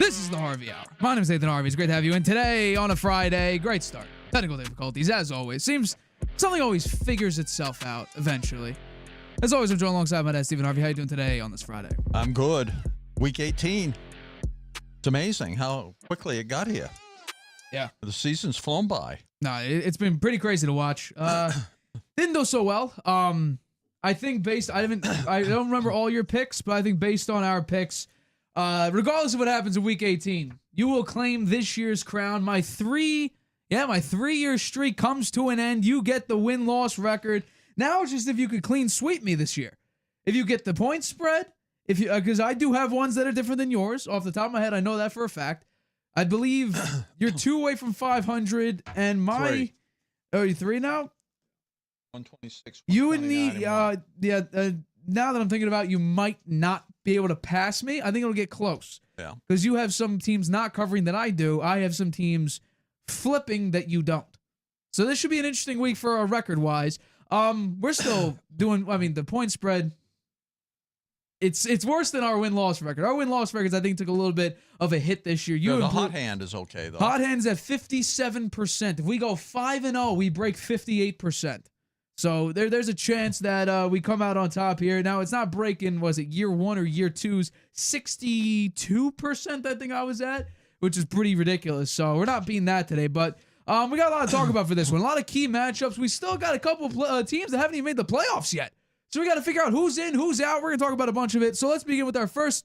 This is the Harvey Hour. My name is Nathan Harvey. It's great to have you in today on a Friday. Great start. Technical difficulties, as always. Seems something always figures itself out eventually. As always, I'm joined alongside my dad, Stephen Harvey. How you doing today on this Friday? I'm good. Week 18. It's amazing how quickly it got here. Yeah. The season's flown by. No, it's been pretty crazy to watch. Didn't go so well. I think I don't remember all your picks, but I think based on our picks, regardless of what happens in week 18, you will claim this year's crown. My 3-year streak comes to an end. You get the win-loss record. Now it's just if you could clean sweep me this year. If you get the point spread, because I do have ones that are different than yours. Off the top of my head, I know that for a fact. I believe you're 2 away from 500, and my... Three. Oh, you're 3 now? 126. You and me, now that I'm thinking about it, you might not be able to pass me. I think it'll get close. Yeah. Because you have some teams not covering that I do. I have some teams flipping that you don't. So this should be an interesting week for record-wise. We're still doing, the point spread, it's worse than our win-loss record. Our win-loss records, I think, took a little bit of a hit this year. The hot hand is okay, though. Hot hand's at 57%. If we go 5-0, we break 58%. So there's a chance that we come out on top here. Now, it's not breaking, was it year one or year two's 62%, I think I was at, which is pretty ridiculous. So we're not beating that today, but we got a lot to talk about for this one. A lot of key matchups. We still got a couple teams that haven't even made the playoffs yet. So we got to figure out who's in, who's out. We're going to talk about a bunch of it. So let's begin with our first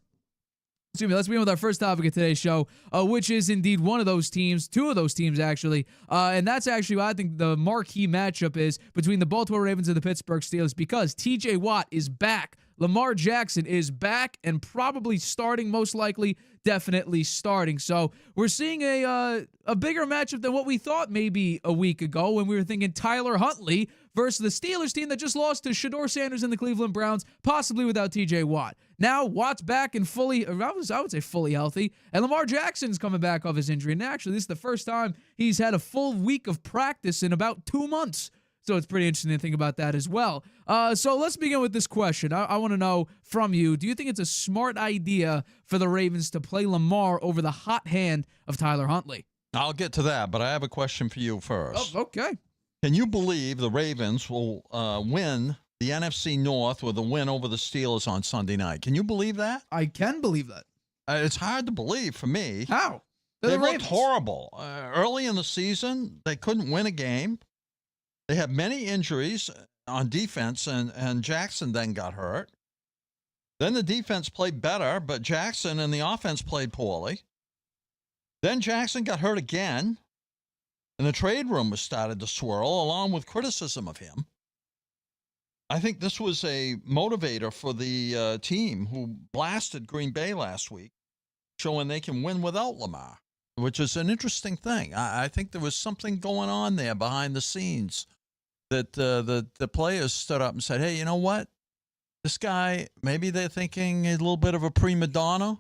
topic of today's show, which is indeed one of those teams, two of those teams actually, and that's actually what I think the marquee matchup is between the Baltimore Ravens and the Pittsburgh Steelers, because TJ Watt is back, Lamar Jackson is back, and probably starting, most likely, definitely starting. So we're seeing a bigger matchup than what we thought maybe a week ago when we were thinking Tyler Huntley versus the Steelers team that just lost to Shedeur Sanders and the Cleveland Browns, possibly without TJ Watt. Now, Watt's back and fully, I would say fully healthy, and Lamar Jackson's coming back off his injury. And actually, this is the first time he's had a full week of practice in about 2 months. So it's pretty interesting to think about that as well. So let's begin with this question. I want to know from you, do you think it's a smart idea for the Ravens to play Lamar over the hot hand of Tyler Huntley? I'll get to that, but I have a question for you first. Oh, okay. Can you believe the Ravens will win the NFC North with a win over the Steelers on Sunday night? Can you believe that? I can believe that. It's hard to believe for me. How? They looked horrible. Early in the season, they couldn't win a game. They had many injuries on defense, and Jackson then got hurt. Then the defense played better, but Jackson and the offense played poorly. Then Jackson got hurt again, and the trade rumors started to swirl, along with criticism of him. I think this was a motivator for the team who blasted Green Bay last week, showing they can win without Lamar, which is an interesting thing. I think there was something going on there behind the scenes that the players stood up and said, hey, you know what? This guy, maybe they're thinking a little bit of a prima donna.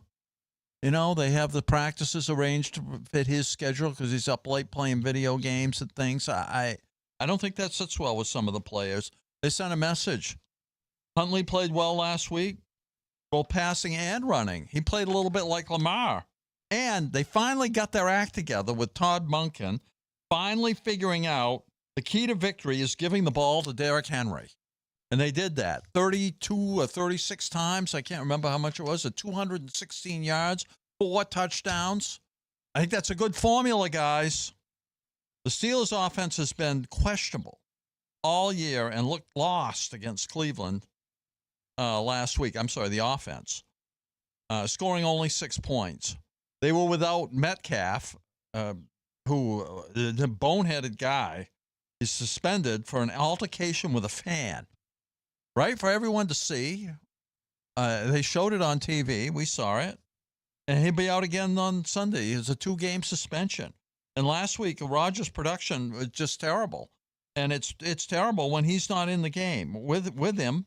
You know, they have the practices arranged to fit his schedule because he's up late playing video games and things. I don't think that sits well with some of the players. They sent a message. Huntley played well last week, both passing and running. He played a little bit like Lamar. And they finally got their act together with Todd Monken, finally figuring out the key to victory is giving the ball to Derrick Henry. And they did that 32 or 36 times. I can't remember how much it was, 216 yards, 4 touchdowns. I think that's a good formula, guys. The Steelers' offense has been questionable all year and looked lost against Cleveland last week. I'm sorry, the offense. Scoring only 6 points. They were without Metcalf, who, the boneheaded guy, is suspended for an altercation with a fan. Right? For everyone to see. They showed it on TV. We saw it. And he'll be out again on Sunday. It's a 2-game suspension. And last week, Rodgers' production was just terrible. And it's terrible when he's not in the game. With him,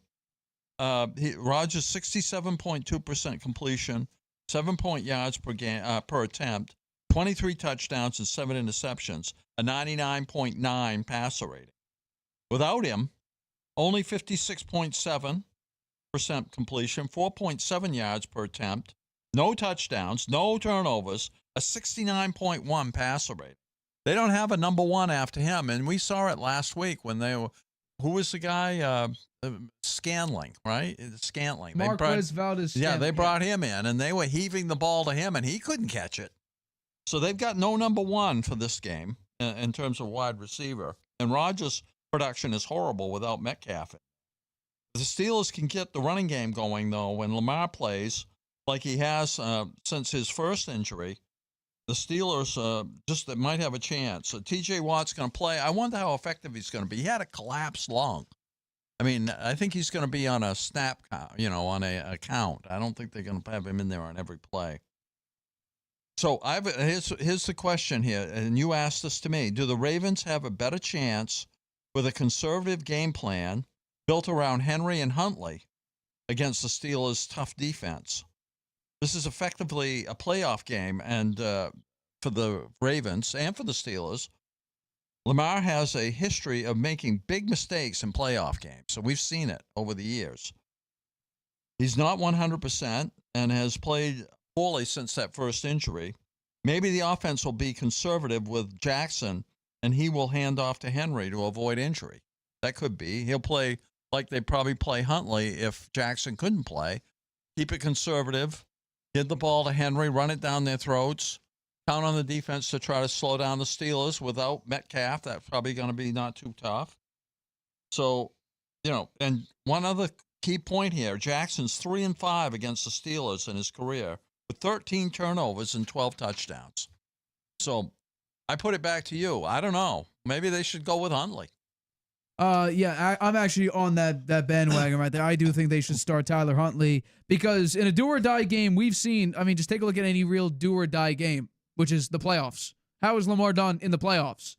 Rodgers 67.2% completion, 7 yards per game per attempt, 23 touchdowns and 7 interceptions, a 99.9 passer rating. Without him, only 56.7% completion, 4.7 yards per attempt, no touchdowns, no turnovers, a 69.1 passer rating. They don't have a number one after him, and we saw it last week when they were. Who was the guy? Scantling, right? Scantling. Marquez Valdez. Yeah, they brought him in, and they were heaving the ball to him, and he couldn't catch it. So they've got no number one for this game in terms of wide receiver. And Rodgers' production is horrible without Metcalf. The Steelers can get the running game going, though, when Lamar plays like he has since his first injury. The Steelers just might have a chance. So TJ Watt's going to play. I wonder how effective he's going to be. He had a collapsed lung. I mean, I think he's going to be on a snap count, on a count. I don't think they're going to have him in there on every play. So here's the question here, and you asked this to me. Do the Ravens have a better chance with a conservative game plan built around Henry and Huntley against the Steelers' tough defense? This is effectively a playoff game, and for the Ravens and for the Steelers, Lamar has a history of making big mistakes in playoff games. So we've seen it over the years. He's not 100% and has played poorly since that first injury. Maybe the offense will be conservative with Jackson, and he will hand off to Henry to avoid injury. That could be. He'll play like they probably play Huntley if Jackson couldn't play. Keep it conservative. Give the ball to Henry, run it down their throats. Count on the defense to try to slow down the Steelers without Metcalf. That's probably going to be not too tough. So, and one other key point here, Jackson's 3-5 against the Steelers in his career with 13 turnovers and 12 touchdowns. So I put it back to you. I don't know. Maybe they should go with Huntley. I'm actually on that bandwagon right there. I do think they should start Tyler Huntley because in a do-or-die game, we've seen, just take a look at any real do-or-die game, which is the playoffs. How is Lamar done in the playoffs?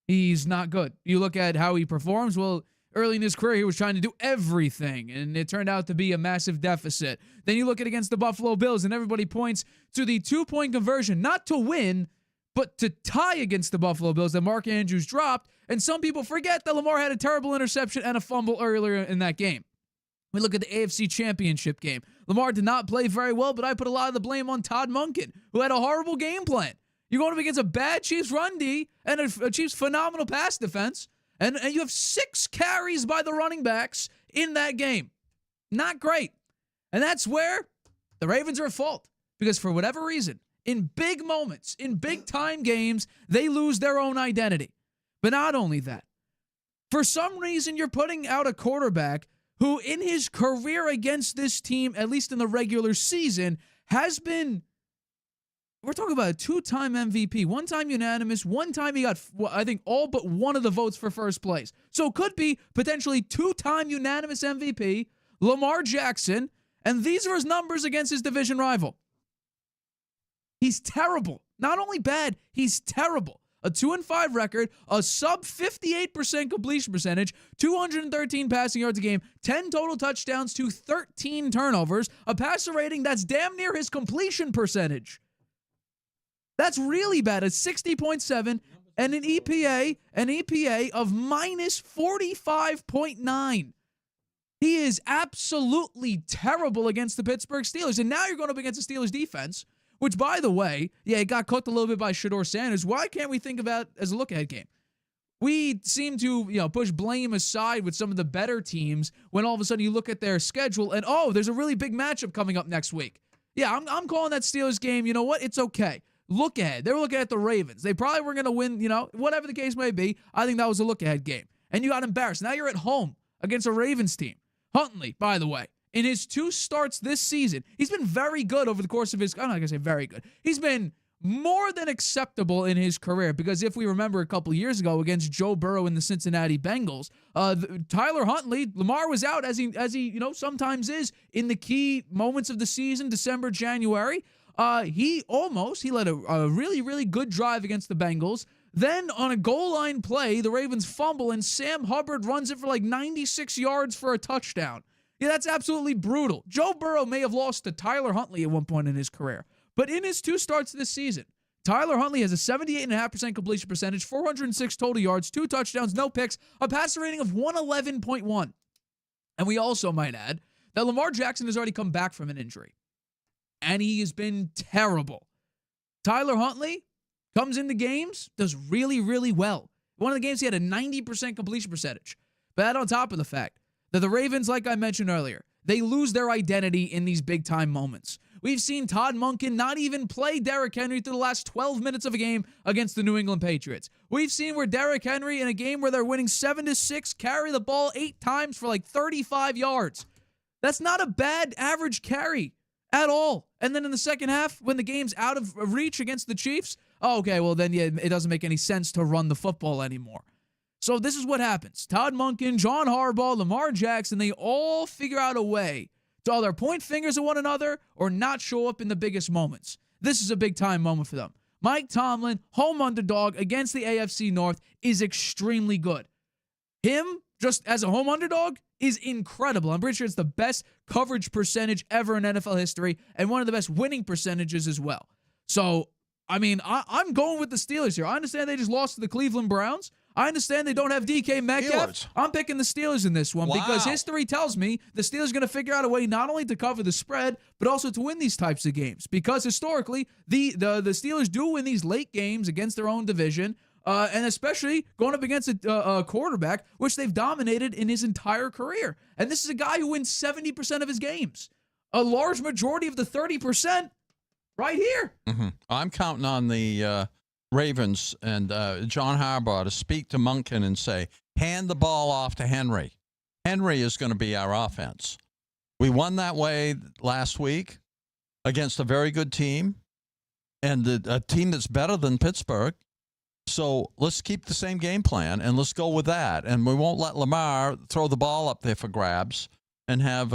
He's not good. You look at how he performs. Well, early in his career, he was trying to do everything, and it turned out to be a massive deficit. Then you look at against the Buffalo Bills, and everybody points to the 2-point conversion, not to win, but to tie against the Buffalo Bills that Mark Andrews dropped. And some people forget that Lamar had a terrible interception and a fumble earlier in that game. We look at the AFC Championship game. Lamar did not play very well, but I put a lot of the blame on Todd Monken, who had a horrible game plan. You're going up against a bad Chiefs run D and a Chiefs phenomenal pass defense, and you have 6 carries by the running backs in that game. Not great. And that's where the Ravens are at fault, because for whatever reason, in big moments, in big-time games, they lose their own identity. But not only that, for some reason, you're putting out a quarterback who, in his career against this team, at least in the regular season, has been, we're talking about a 2-time MVP, 1-time unanimous, 1 time he got, I think, all but one of the votes for first place. So it could be potentially 2-time unanimous MVP, Lamar Jackson, and these are his numbers against his division rival. He's terrible. Not only bad, he's terrible. A 2-5 record, a sub 58% completion percentage, 213 passing yards a game, 10 total touchdowns to 13 turnovers, a passer rating that's damn near his completion percentage. That's really bad. It's 60.7 and an EPA of minus 45.9. He is absolutely terrible against the Pittsburgh Steelers. And now you're going up against the Steelers defense, which, by the way, it got cooked a little bit by Shedeur Sanders. Why can't we think about it as a look-ahead game? We seem to, push blame aside with some of the better teams when all of a sudden you look at their schedule and, there's a really big matchup coming up next week. Yeah, I'm calling that Steelers game. You know what? It's okay. Look ahead. They were looking at the Ravens. They probably were going to win, whatever the case may be. I think that was a look-ahead game. And you got embarrassed. Now you're at home against a Ravens team. Huntley, by the way, in his 2 starts this season, he's been very good over the course of his, I'm not going to say very good. He's been more than acceptable in his career, because if we remember a couple years ago against Joe Burrow and the Cincinnati Bengals, Tyler Huntley, Lamar was out as he sometimes is in the key moments of the season, December, January. He led a really, really good drive against the Bengals. Then on a goal line play, the Ravens fumble and Sam Hubbard runs it for like 96 yards for a touchdown. Yeah, that's absolutely brutal. Joe Burrow may have lost to Tyler Huntley at one point in his career. But in his 2 starts this season, Tyler Huntley has a 78.5% completion percentage, 406 total yards, 2 touchdowns, no picks, a passer rating of 111.1. And we also might add that Lamar Jackson has already come back from an injury. And he has been terrible. Tyler Huntley comes into games, does really, really well. One of the games he had a 90% completion percentage. But that on top of the fact that the Ravens, like I mentioned earlier, they lose their identity in these big-time moments. We've seen Todd Monken not even play Derrick Henry through the last 12 minutes of a game against the New England Patriots. We've seen where Derrick Henry, in a game where they're winning 7-6, carry the ball 8 times for like 35 yards. That's not a bad average carry at all. And then in the second half, when the game's out of reach against the Chiefs, then it doesn't make any sense to run the football anymore. So this is what happens. Todd Monken, John Harbaugh, Lamar Jackson, they all figure out a way to either point fingers at one another or not show up in the biggest moments. This is a big-time moment for them. Mike Tomlin, home underdog against the AFC North, is extremely good. Him, just as a home underdog, is incredible. I'm pretty sure it's the best coverage percentage ever in NFL history and one of the best winning percentages as well. So I mean, I'm going with the Steelers here. I understand they just lost to the Cleveland Browns. I understand they don't have DK Metcalf. Steelers. I'm picking the Steelers in this one because history tells me the Steelers are going to figure out a way not only to cover the spread, but also to win these types of games. Because historically, the Steelers do win these late games against their own division, and especially going up against a quarterback, which they've dominated in his entire career. And this is a guy who wins 70% of his games. A large majority of the 30% right here. Mm-hmm. I'm counting on the Ravens and John Harbaugh to speak to Monken and say, hand the ball off to Henry. Henry is going to be our offense. We won that way last week against a very good team and a team that's better than Pittsburgh. So let's keep the same game plan and let's go with that. And we won't let Lamar throw the ball up there for grabs and have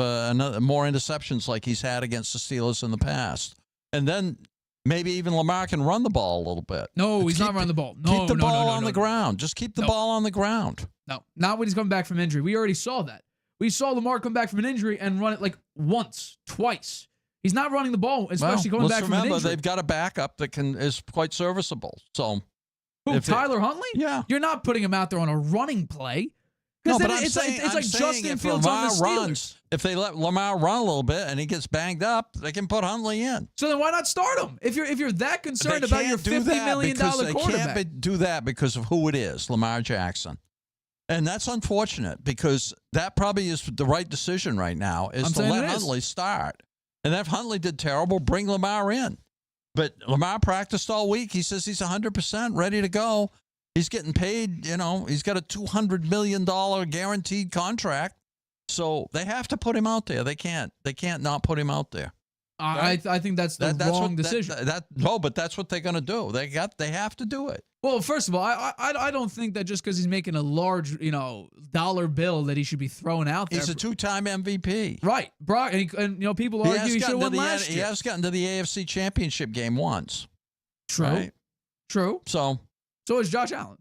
more interceptions like he's had against the Steelers in the past. And then maybe even Lamar can run the ball a little bit. No, he's not running the ball. No, keep the ball on the ground. Just keep the ball on the ground. No, not when he's coming back from injury. We already saw that. We saw Lamar come back from an injury and run it like once, twice. He's not running the ball, especially coming back from an injury. They've got a backup that is quite serviceable. So, Tyler Huntley? Yeah. You're not putting him out there on a running play. No, but it's like Justin Fields on the Steelers. If they let Lamar run a little bit and he gets banged up, they can put Huntley in. So then why not start him? If you're that concerned about your $50 million quarterback. They can't do that because of who it is, Lamar Jackson. And that's unfortunate because that probably is the right decision right now is to let Huntley start. And if Huntley did terrible, bring Lamar in. But Lamar practiced all week. He says he's 100% ready to go. He's getting paid, he's got a $200 million guaranteed contract. So they have to put him out there. They can't not put him out there. Right? I think that's the wrong decision. No, but that's what they're going to do. They have to do it. Well, first of all, I don't think that just because he's making a large, dollar bill that he should be thrown out there. He's a 2-time MVP. Right. Brock, and people argue he should have won last year. He has gotten to the AFC Championship game once. True. Right? True. So is Josh Allen.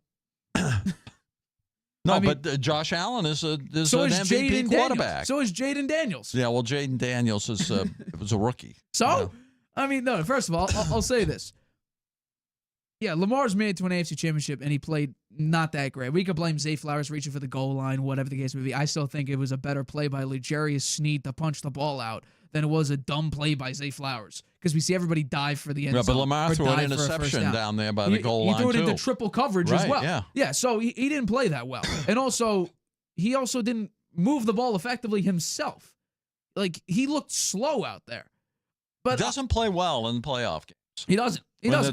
But Josh Allen is an MVP quarterback. So is Jaden Daniels. Yeah, well, Jaden Daniels was a rookie. So, first of all, I'll say this. Yeah, Lamar's made it to an AFC Championship, and he played not that great. We could blame Zay Flowers reaching for the goal line, whatever the case may be. I still think it was a better play by L'Jarius Sneed to punch the ball out than it was a dumb play by Zay Flowers because we see everybody dive for the end zone. But Lamar threw an interception down there by the goal line, He threw it into triple coverage as well. Yeah, so he didn't play that well. And also, he also didn't move the ball effectively himself. Like, he looked slow out there. But he doesn't play well in playoff games. He doesn't.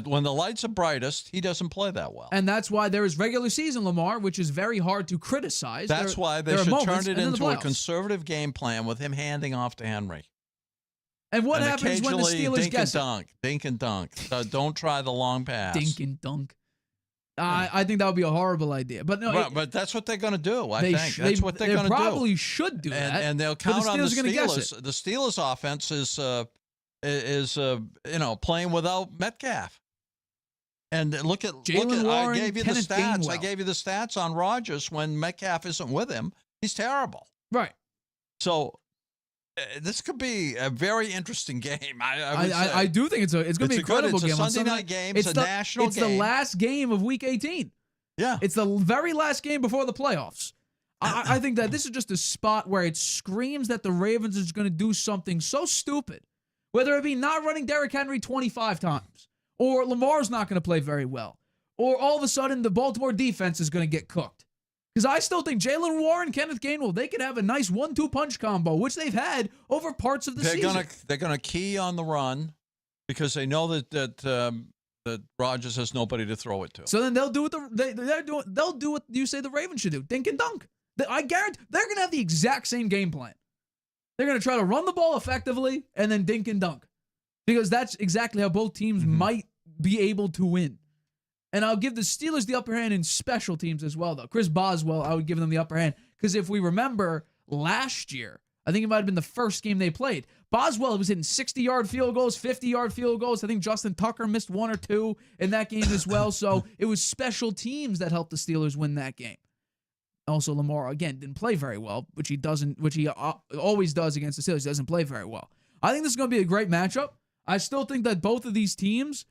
When the lights are brightest, he doesn't play that well. And that's why there is regular season Lamar, which is very hard to criticize. That's why they should turn it into a conservative game plan with him handing off to Henry. And what happens when the Steelers guess dink and dunk. Don't try the long pass. Dink and dunk. I think that would be a horrible idea. But no, but that's what they're going to do. I think that's what they're going to do. They probably should do that. And they'll count on the Steelers. The Steelers offense is playing without Metcalf. And look at Warren, I gave you Kenneth the stats. Gainwell. I gave you the stats on Rodgers when Metcalf isn't with him. He's terrible. Right. So this could be a very interesting game. I do think it's going to be an incredible game. It's a Sunday night game. It's a national game. It's the last game of Week 18. Yeah. It's the very last game before the playoffs. I think that this is just a spot where it screams that the Ravens is going to do something so stupid, whether it be not running Derrick Henry 25 times, or Lamar's not going to play very well, or all of a sudden the Baltimore defense is going to get cooked. Because I still think Jalen Warren, Kenneth Gainwell, they could have a nice 1-2 punch combo, which they've had over parts of the season. They're going to key on the run because they know that Rodgers has nobody to throw it to. So then they'll do what they'll do what you say the Ravens should do: dink and dunk. I guarantee they're going to have the exact same game plan. They're going to try to run the ball effectively and then dink and dunk, because that's exactly how both teams might be able to win. And I'll give the Steelers the upper hand in special teams as well, though. Chris Boswell, I would give them the upper hand. Because if we remember last year, I think it might have been the first game they played, Boswell was hitting 60-yard field goals, 50-yard field goals. I think Justin Tucker missed 1 or 2 in that game as well. So it was special teams that helped the Steelers win that game. Also, Lamar, again, didn't play very well, which he always does against the Steelers. He doesn't play very well. I think this is going to be a great matchup. I still think that both of these teams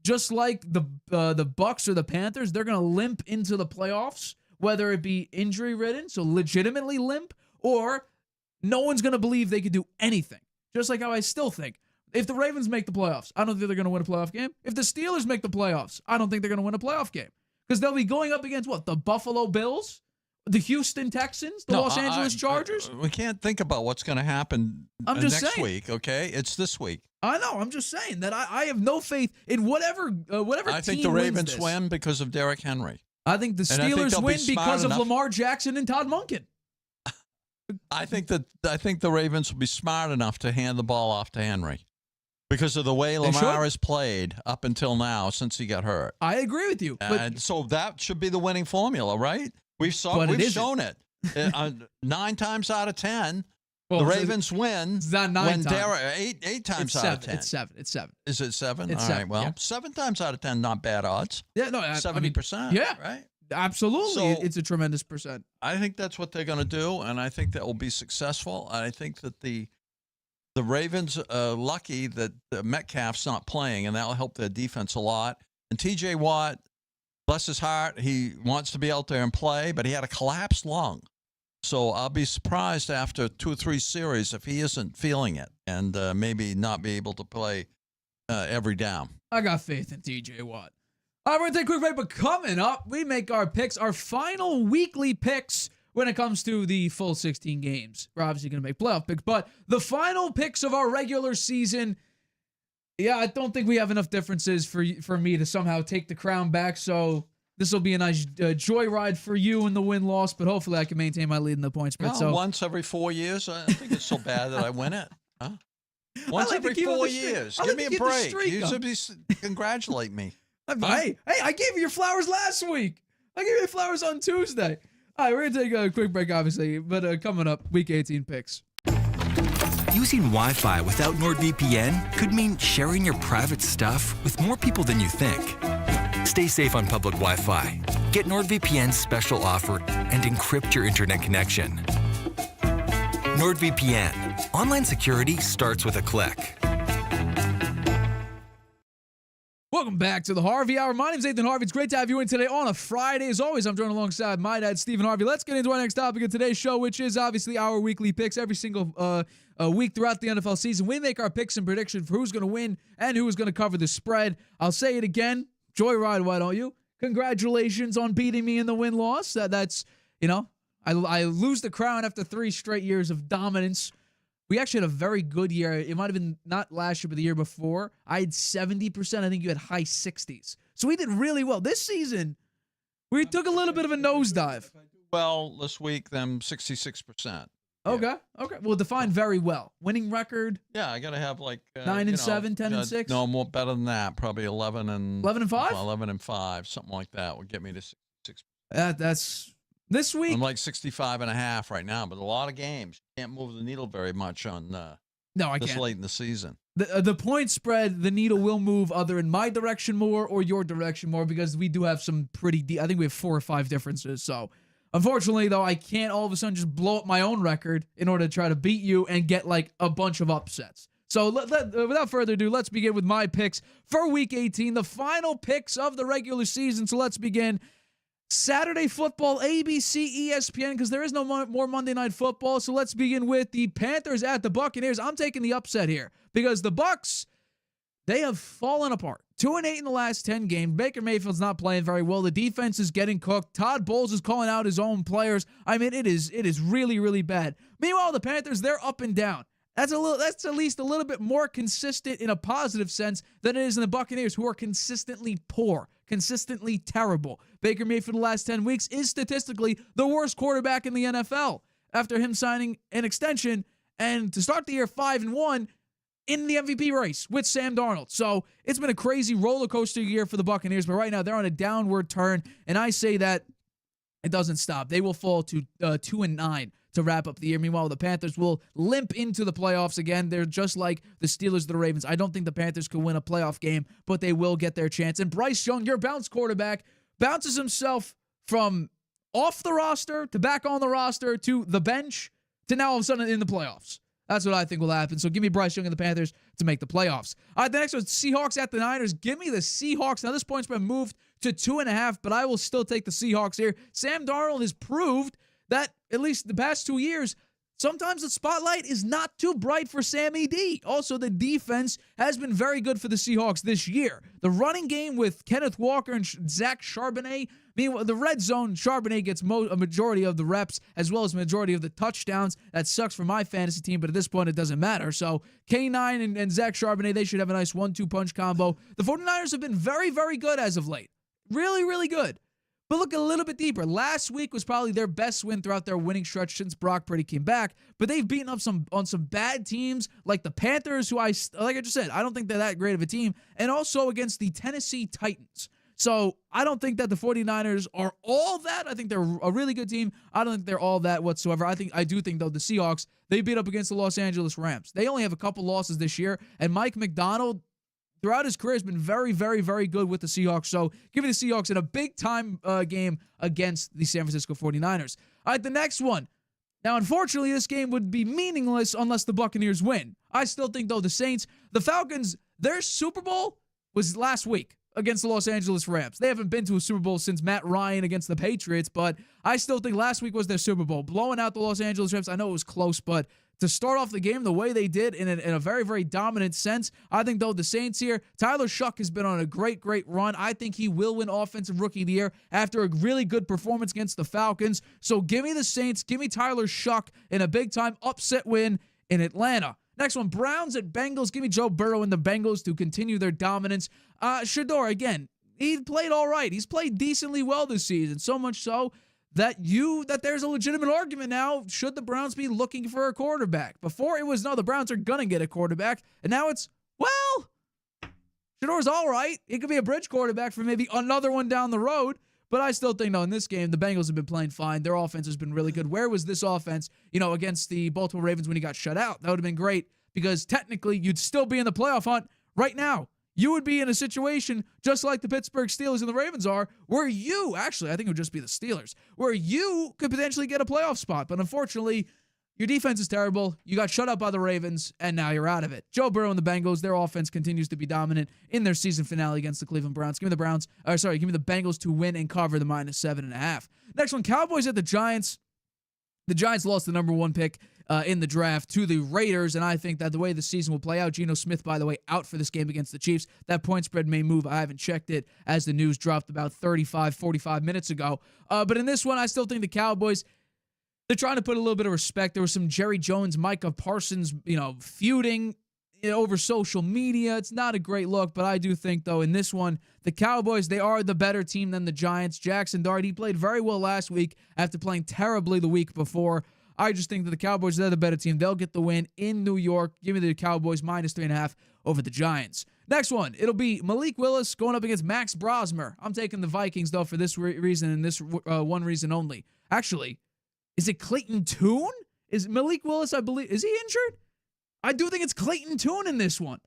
just like the Bucks or the Panthers, they're going to limp into the playoffs, whether it be injury-ridden, so legitimately limp, or no one's going to believe they could do anything. Just like how I still think, if the Ravens make the playoffs, I don't think they're going to win a playoff game. If the Steelers make the playoffs, I don't think they're going to win a playoff game. Because they'll be going up against, what, the Buffalo Bills? The Houston Texans? The Los Angeles Chargers? We can't think about what's going to happen next week, okay? It's this week. I know. I'm just saying that I have no faith in whatever I think the Ravens win because of Derrick Henry. I think the Steelers win because of Lamar Jackson and Todd Monken. I think the Ravens will be smart enough to hand the ball off to Henry because of the way Lamar has played up until now since he got hurt. I agree with you. And so that should be the winning formula, right? We've shown it. 9 times out of 10, the Ravens win. It's not 9 times. 8 times out of 10. It's 7. It's 7. Is it 7? It's All 7. right. Well, yeah. 7 times out of 10, not bad odds. Yeah, no, 70%. Yeah, right. Absolutely, So, it's a tremendous percent. I think that's what they're going to do, and I think that will be successful. And I think that the Ravens are lucky that Metcalf's not playing, and that will help their defense a lot. And T.J. Watt, bless his heart, he wants to be out there and play, but he had a collapsed lung. So I'll be surprised after 2 or 3 series if he isn't feeling it and maybe not be able to play every down. I got faith in T.J. Watt. All right, we're going to take a quick break, but coming up, we make our picks, our final weekly picks when it comes to the full 16 games. We're obviously going to make playoff picks, but the final picks of our regular season, yeah, I don't think we have enough differences for me to somehow take the crown back, so this will be a nice joyride for you in the win-loss, but hopefully I can maintain my lead in the point spread. Well, so once every 4 years, I don't think it's so bad that I win it. Huh? Once every 4 years. Give me a break. You should congratulate me. Hey, I gave you your flowers last week. I gave you your flowers on Tuesday. All right, we're going to take a quick break, obviously, but coming up, Week 18 picks. Using Wi-Fi without NordVPN could mean sharing your private stuff with more people than you think. Stay safe on public Wi-Fi. Get NordVPN's special offer and encrypt your internet connection. NordVPN. Online security starts with a click. Welcome back to the Harvey Hour. My name's Nathan Harvey. It's great to have you in today on a Friday. As always, I'm joined alongside my dad, Stephen Harvey. Let's get into our next topic of today's show, which is obviously our weekly picks. Every single week throughout the NFL season, we make our picks and predictions for who's going to win and who is going to cover the spread. I'll say it again. Joyride, why don't you? Congratulations on beating me in the win-loss. That's, I lose the crown after 3 straight years of dominance. We actually had a very good year. It might have been not last year, but the year before. I had 70%. I think you had high 60s. So we did really well. This season, we took a little bit of a nosedive. Well, this week, them 66%. Okay. Well, define very well. Winning record? Yeah, I got to have 9-7, 10-6? No, more better than that. Probably 11 and 5? 11 and 5, something like that would get me to 66%. That's this week. I'm 65.5 right now, but a lot of games. Can't move the needle very much on no, I this can't. late in the season. The point spread, the needle will move either in my direction more or your direction more because we do have some pretty deep. I think we have 4 or 5 differences. So, unfortunately, though, I can't all of a sudden just blow up my own record in order to try to beat you and get a bunch of upsets. So, without further ado, let's begin with my picks for Week 18, the final picks of the regular season. So, let's begin. Saturday football, ABC, ESPN, because there is no more Monday Night Football. So let's begin with the Panthers at the Buccaneers. I'm taking the upset here because the Bucs, they have fallen apart. 2-8 in the last 10 games. Baker Mayfield's not playing very well. The defense is getting cooked. Todd Bowles is calling out his own players. I mean, it is really, really bad. Meanwhile, the Panthers, they're up and down. That's at least a little bit more consistent in a positive sense than it is in the Buccaneers, who are consistently poor, consistently terrible. Baker Mayfield the last 10 weeks is statistically the worst quarterback in the NFL after him signing an extension and to start the year 5-1 in the MVP race with Sam Darnold. So it's been a crazy roller coaster year for the Buccaneers, but right now they're on a downward turn, and I say that it doesn't stop. They will fall to 2-9 to wrap up the year. Meanwhile, the Panthers will limp into the playoffs again. They're just like the Steelers, the Ravens. I don't think the Panthers could win a playoff game, but they will get their chance. And Bryce Young, your bounce quarterback, bounces himself from off the roster to back on the roster to the bench to now all of a sudden in the playoffs. That's what I think will happen. So give me Bryce Young and the Panthers to make the playoffs. All right, the next one, Seahawks at the Niners. Give me the Seahawks. Now, this point spread moved to 2.5, but I will still take the Seahawks here. Sam Darnold has proved that, at least the past 2 years, sometimes the spotlight is not too bright for Sammy D. Also, the defense has been very good for the Seahawks this year. The running game with Kenneth Walker and Zach Charbonnet. Meanwhile, the red zone, Charbonnet gets a majority of the reps as well as majority of the touchdowns. That sucks for my fantasy team, but at this point, it doesn't matter. So, K9 and Zach Charbonnet, they should have a nice 1-2 punch combo. The 49ers have been very, very good as of late. Really, really good. But look a little bit deeper. Last week was probably their best win throughout their winning stretch since Brock Purdy came back. But they've beaten up on some bad teams like the Panthers, who like I just said, I don't think they're that great of a team. And also against the Tennessee Titans. So I don't think that the 49ers are all that. I think they're a really good team. I don't think they're all that whatsoever. I do think, though, the Seahawks, they beat up against the Los Angeles Rams. They only have a couple losses this year. And Mike McDonald, throughout his career, has been very, very, very good with the Seahawks. So give me the Seahawks in a big-time game against the San Francisco 49ers. All right, the next one. Now, unfortunately, this game would be meaningless unless the Buccaneers win. I still think, though, the Saints, the Falcons, their Super Bowl was last week against the Los Angeles Rams. They haven't been to a Super Bowl since Matt Ryan against the Patriots, but I still think last week was their Super Bowl. Blowing out the Los Angeles Rams, I know it was close, but to start off the game the way they did in a very, very dominant sense, I think, though, the Saints here, Tyler Shuck has been on a great, great run. I think he will win Offensive Rookie of the Year after a really good performance against the Falcons. So give me the Saints, give me Tyler Shuck in a big-time upset win in Atlanta. Next one, Browns at Bengals. Give me Joe Burrow and the Bengals to continue their dominance. Shador, again, he played all right. He's played decently well this season, so much so that there's a legitimate argument now, should the Browns be looking for a quarterback? Before it was, no, the Browns are going to get a quarterback, and now it's, well, Shador's all right. He could be a bridge quarterback for maybe another one down the road. But I still think, no, in this game, the Bengals have been playing fine. Their offense has been really good. Where was this offense, against the Baltimore Ravens when he got shut out? That would have been great because technically you'd still be in the playoff hunt right now. You would be in a situation just like the Pittsburgh Steelers and the Ravens are, where you, actually, I think it would just be the Steelers, where you could potentially get a playoff spot. But unfortunately, your defense is terrible. You got shut out by the Ravens, and now you're out of it. Joe Burrow and the Bengals, their offense continues to be dominant in their season finale against the Cleveland Browns. Give me the Bengals to win and cover the -7.5. Next one, Cowboys at the Giants. The Giants lost the number 1 pick in the draft to the Raiders, and I think that the way the season will play out, Geno Smith, by the way, out for this game against the Chiefs. That point spread may move. I haven't checked it as the news dropped about 45 minutes ago. But in this one, I still think the Cowboys, they're trying to put a little bit of respect. There was some Jerry Jones, Micah Parsons, feuding over social media. It's not a great look, but I do think, though, in this one, the Cowboys, they are the better team than the Giants. Jackson Dart, he played very well last week after playing terribly the week before. I just think that the Cowboys, they're the better team. They'll get the win in New York. Give me the Cowboys -3.5 over the Giants. Next one, it'll be Malik Willis going up against Max Brosmer. I'm taking the Vikings, though, for this reason and this one reason only. Actually, is it Clayton Tune? Is Malik Willis, I believe, is he injured? I do think it's Clayton Tune in this one.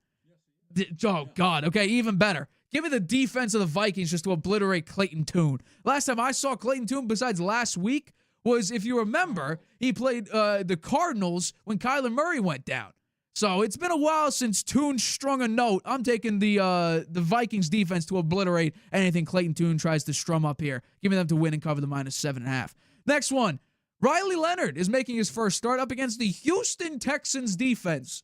Oh, God. Okay, even better. Give me the defense of the Vikings just to obliterate Clayton Tune. Last time I saw Clayton Tune, besides last week, was, if you remember, he played the Cardinals when Kyler Murray went down. So it's been a while since Tune strung a note. I'm taking the Vikings defense to obliterate anything Clayton Tune tries to strum up here. Give me them to win and cover the -7.5. Next one. Riley Leonard is making his first start up against the Houston Texans defense.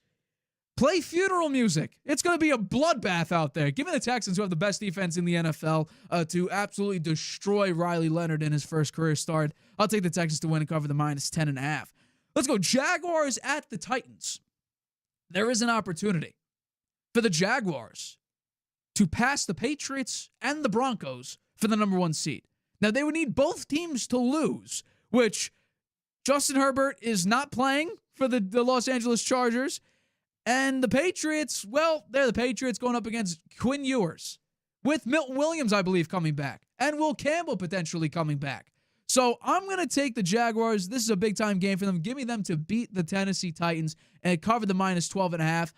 Play funeral music. It's going to be a bloodbath out there. Give me the Texans, who have the best defense in the NFL, to absolutely destroy Riley Leonard in his first career start. I'll take the Texans to win and cover the -10.5. Let's go. Jaguars at the Titans. There is an opportunity for the Jaguars to pass the Patriots and the Broncos for the number 1 seed. Now, they would need both teams to lose, which Justin Herbert is not playing for the Los Angeles Chargers. And the Patriots, well, they're the Patriots going up against Quinn Ewers, with Milton Williams, I believe, coming back, and Will Campbell potentially coming back. So I'm going to take the Jaguars. This is a big-time game for them. Give me them to beat the Tennessee Titans and cover the -12.5.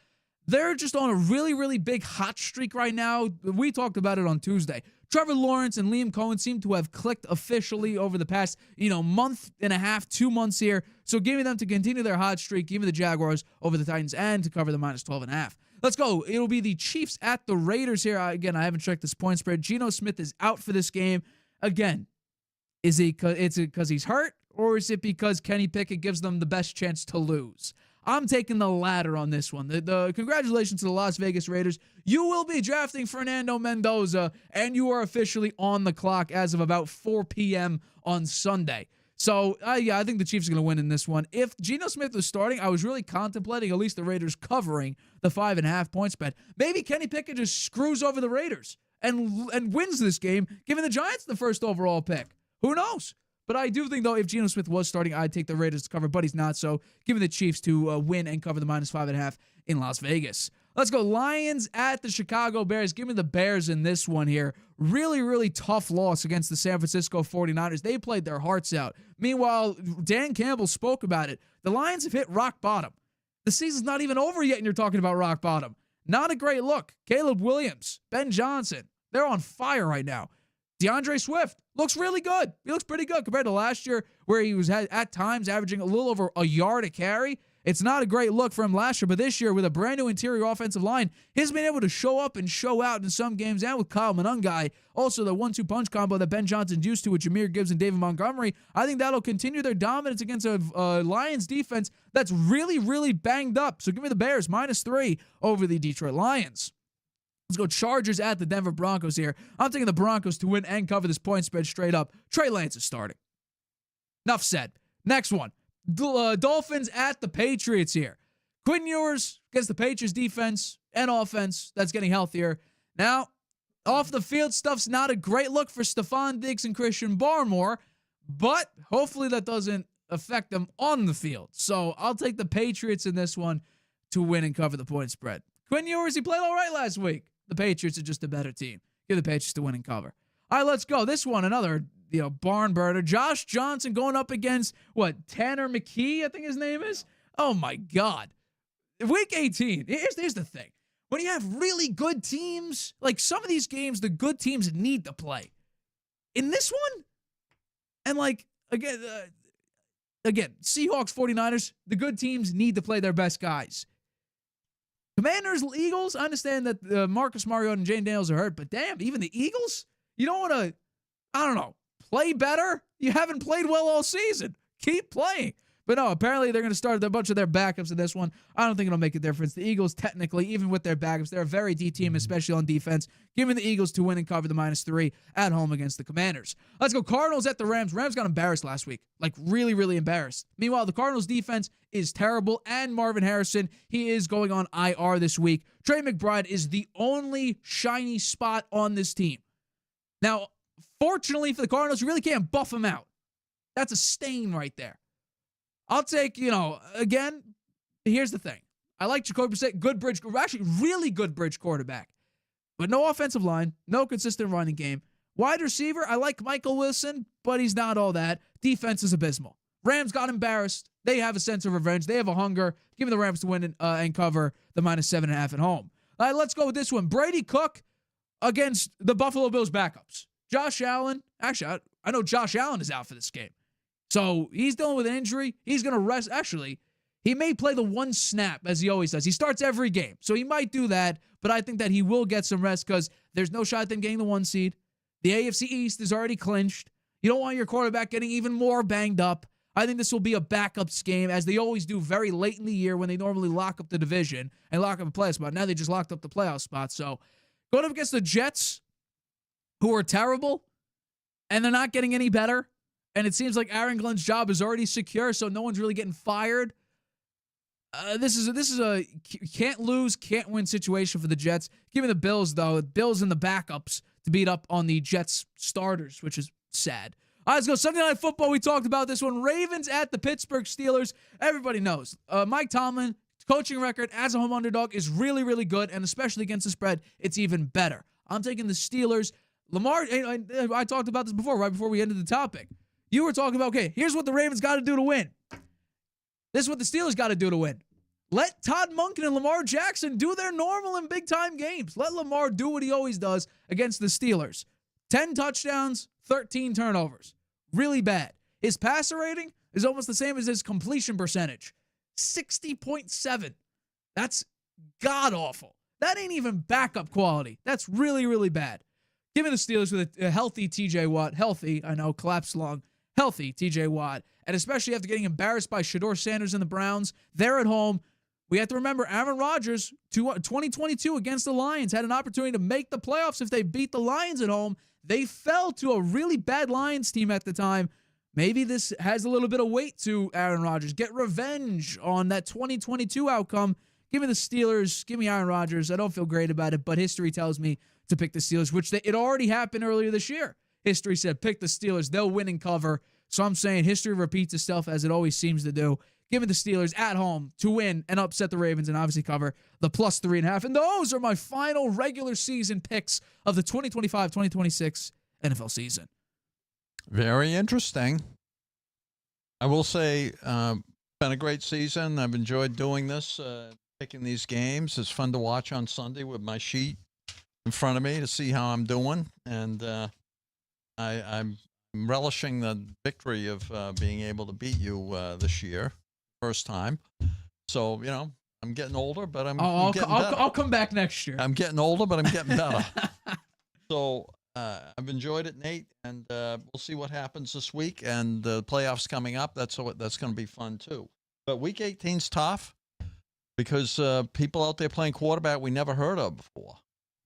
They're just on a really, really big hot streak right now. We talked about it on Tuesday. Trevor Lawrence and Liam Cohen seem to have clicked officially over the past, month and a half, 2 months here. So give me them to continue their hot streak. Give me the Jaguars over the Titans and to cover the -12.5. Let's go. It'll be the Chiefs at the Raiders here. Again, I haven't checked this point spread. Geno Smith is out for this game. Again, is it because he's hurt, or is it because Kenny Pickett gives them the best chance to lose? I'm taking the latter on this one. The congratulations to the Las Vegas Raiders. You will be drafting Fernando Mendoza, and you are officially on the clock as of about 4 p.m. on Sunday. So, I think the Chiefs are going to win in this one. If Geno Smith was starting, I was really contemplating at least the Raiders covering the 5.5 point spread. Maybe Kenny Pickett just screws over the Raiders and wins this game, giving the Giants the first overall pick. Who knows? But I do think, though, if Geno Smith was starting, I'd take the Raiders to cover, but he's not. So give me the Chiefs to win and cover the -5.5 in Las Vegas. Let's go Lions at the Chicago Bears. Give me the Bears in this one here. Really, really tough loss against the San Francisco 49ers. They played their hearts out. Meanwhile, Dan Campbell spoke about it. The Lions have hit rock bottom. The season's not even over yet, and you're talking about rock bottom. Not a great look. Caleb Williams, Ben Johnson, they're on fire right now. DeAndre Swift looks really good. He looks pretty good compared to last year where he was at times averaging a little over a yard a carry. It's not a great look for him last year, but this year with a brand new interior offensive line, he's been able to show up and show out in some games, and with Kyle Monangai, also the 1-2 punch combo that Ben Johnson's used to with Jahmyr Gibbs and David Montgomery. I think that'll continue their dominance against a Lions defense that's really, really banged up. So give me the Bears -3 over the Detroit Lions. Let's go Chargers at the Denver Broncos here. I'm taking the Broncos to win and cover this point spread straight up. Trey Lance is starting. Enough said. Next one. Dolphins at the Patriots here. Quinn Ewers against the Patriots defense and offense that's getting healthier. Now, off the field stuff's not a great look for Stephon Diggs and Christian Barmore, but hopefully that doesn't affect them on the field. So I'll take the Patriots in this one to win and cover the point spread. Quinn Ewers, he played all right last week. The Patriots are just a better team. Give the Patriots to win and cover. All right, let's go. This one, another barn burner. Josh Johnson going up against, Tanner McKee, I think his name is? Oh, my God. Week 18. Here's the thing. When you have really good teams, like some of these games, the good teams need to play. In this one, and again, Seahawks, 49ers, the good teams need to play their best guys. Commanders, Eagles, I understand that Marcus Mariota and Jane Daniels are hurt, but damn, even the Eagles? You don't want to, play better? You haven't played well all season. Keep playing. But no, apparently they're going to start a bunch of their backups in this one. I don't think it'll make a difference. The Eagles, technically, even with their backups, they're a very deep team, especially on defense. Give me the Eagles to win and cover the -3 at home against the Commanders. Let's go Cardinals at the Rams. Rams got embarrassed last week. Really, really embarrassed. Meanwhile, the Cardinals defense is terrible, and Marvin Harrison, he is going on IR this week. Trey McBride is the only shiny spot on this team. Now, fortunately for the Cardinals, you really can't buff him out. That's a stain right there. I'll take, again, here's the thing. I like Jacoby Brissett, good bridge, actually really good bridge quarterback. But no offensive line, no consistent running game. Wide receiver, I like Michael Wilson, but he's not all that. Defense is abysmal. Rams got embarrassed. They have a sense of revenge. They have a hunger. Give me the Rams to win and cover the -7.5 at home. All right, let's go with this one. Brady Cook against the Buffalo Bills backups. Josh Allen, actually, I know Josh Allen is out for this game. So he's dealing with an injury. He's going to rest. Actually, he may play the one snap as he always does. He starts every game. So he might do that, but I think that he will get some rest because there's no shot at them getting the 1 seed. The AFC East is already clinched. You don't want your quarterback getting even more banged up. I think this will be a backups game, as they always do very late in the year when they normally lock up the division and lock up a playoff spot. Now they just locked up the playoff spot. So going up against the Jets, who are terrible, and they're not getting any better. And it seems like Aaron Glenn's job is already secure, so no one's really getting fired. This is a can't lose, can't win situation for the Jets. Give me the Bills, though. Bills and the backups to beat up on the Jets starters, which is sad. All right, let's go. Sunday Night Football. We talked about this one. Ravens at the Pittsburgh Steelers. Everybody knows. Mike Tomlin, coaching record as a home underdog is really, really good, and especially against the spread, it's even better. I'm taking the Steelers. Lamar, I talked about this before, right before we ended the topic. You were talking about, okay, here's what the Ravens got to do to win. This is what the Steelers got to do to win. Let Todd Monken and Lamar Jackson do their normal and big-time games. Let Lamar do what he always does against the Steelers. 10 touchdowns, 13 turnovers. Really bad. His passer rating is almost the same as his completion percentage. 60.7. That's god-awful. That ain't even backup quality. That's really, really bad. Give me the Steelers with a healthy TJ Watt. Healthy, I know, collapsed lung. Healthy TJ Watt. And especially after getting embarrassed by Shedeur Sanders and the Browns, they're at home. We have to remember Aaron Rodgers, 2022 against the Lions, had an opportunity to make the playoffs if they beat the Lions at home. They fell to a really bad Lions team at the time. Maybe this has a little bit of weight to Aaron Rodgers. Get revenge on that 2022 outcome. Give me the Steelers. Give me Aaron Rodgers. I don't feel great about it, but history tells me to pick the Steelers, which it already happened earlier this year. History said pick the Steelers. They'll win and cover. So I'm saying history repeats itself as it always seems to do. Give me the Steelers at home to win and upset the Ravens and obviously cover the plus 3.5. And those are my final regular season picks of the 2025-2026 NFL season. Very interesting. I will say, been a great season. I've enjoyed doing this, picking these games. It's fun to watch on Sunday with my sheet in front of me to see how I'm doing. And I'm relishing the victory of being able to beat you this year, first time. So, I'm getting older, but I'm getting better. I'll come back next year. I'm getting older, but I'm getting better. So I've enjoyed it, Nate, and we'll see what happens this week. And the playoffs coming up, that's going to be fun too. But Week 18's tough because people out there playing quarterback we never heard of before.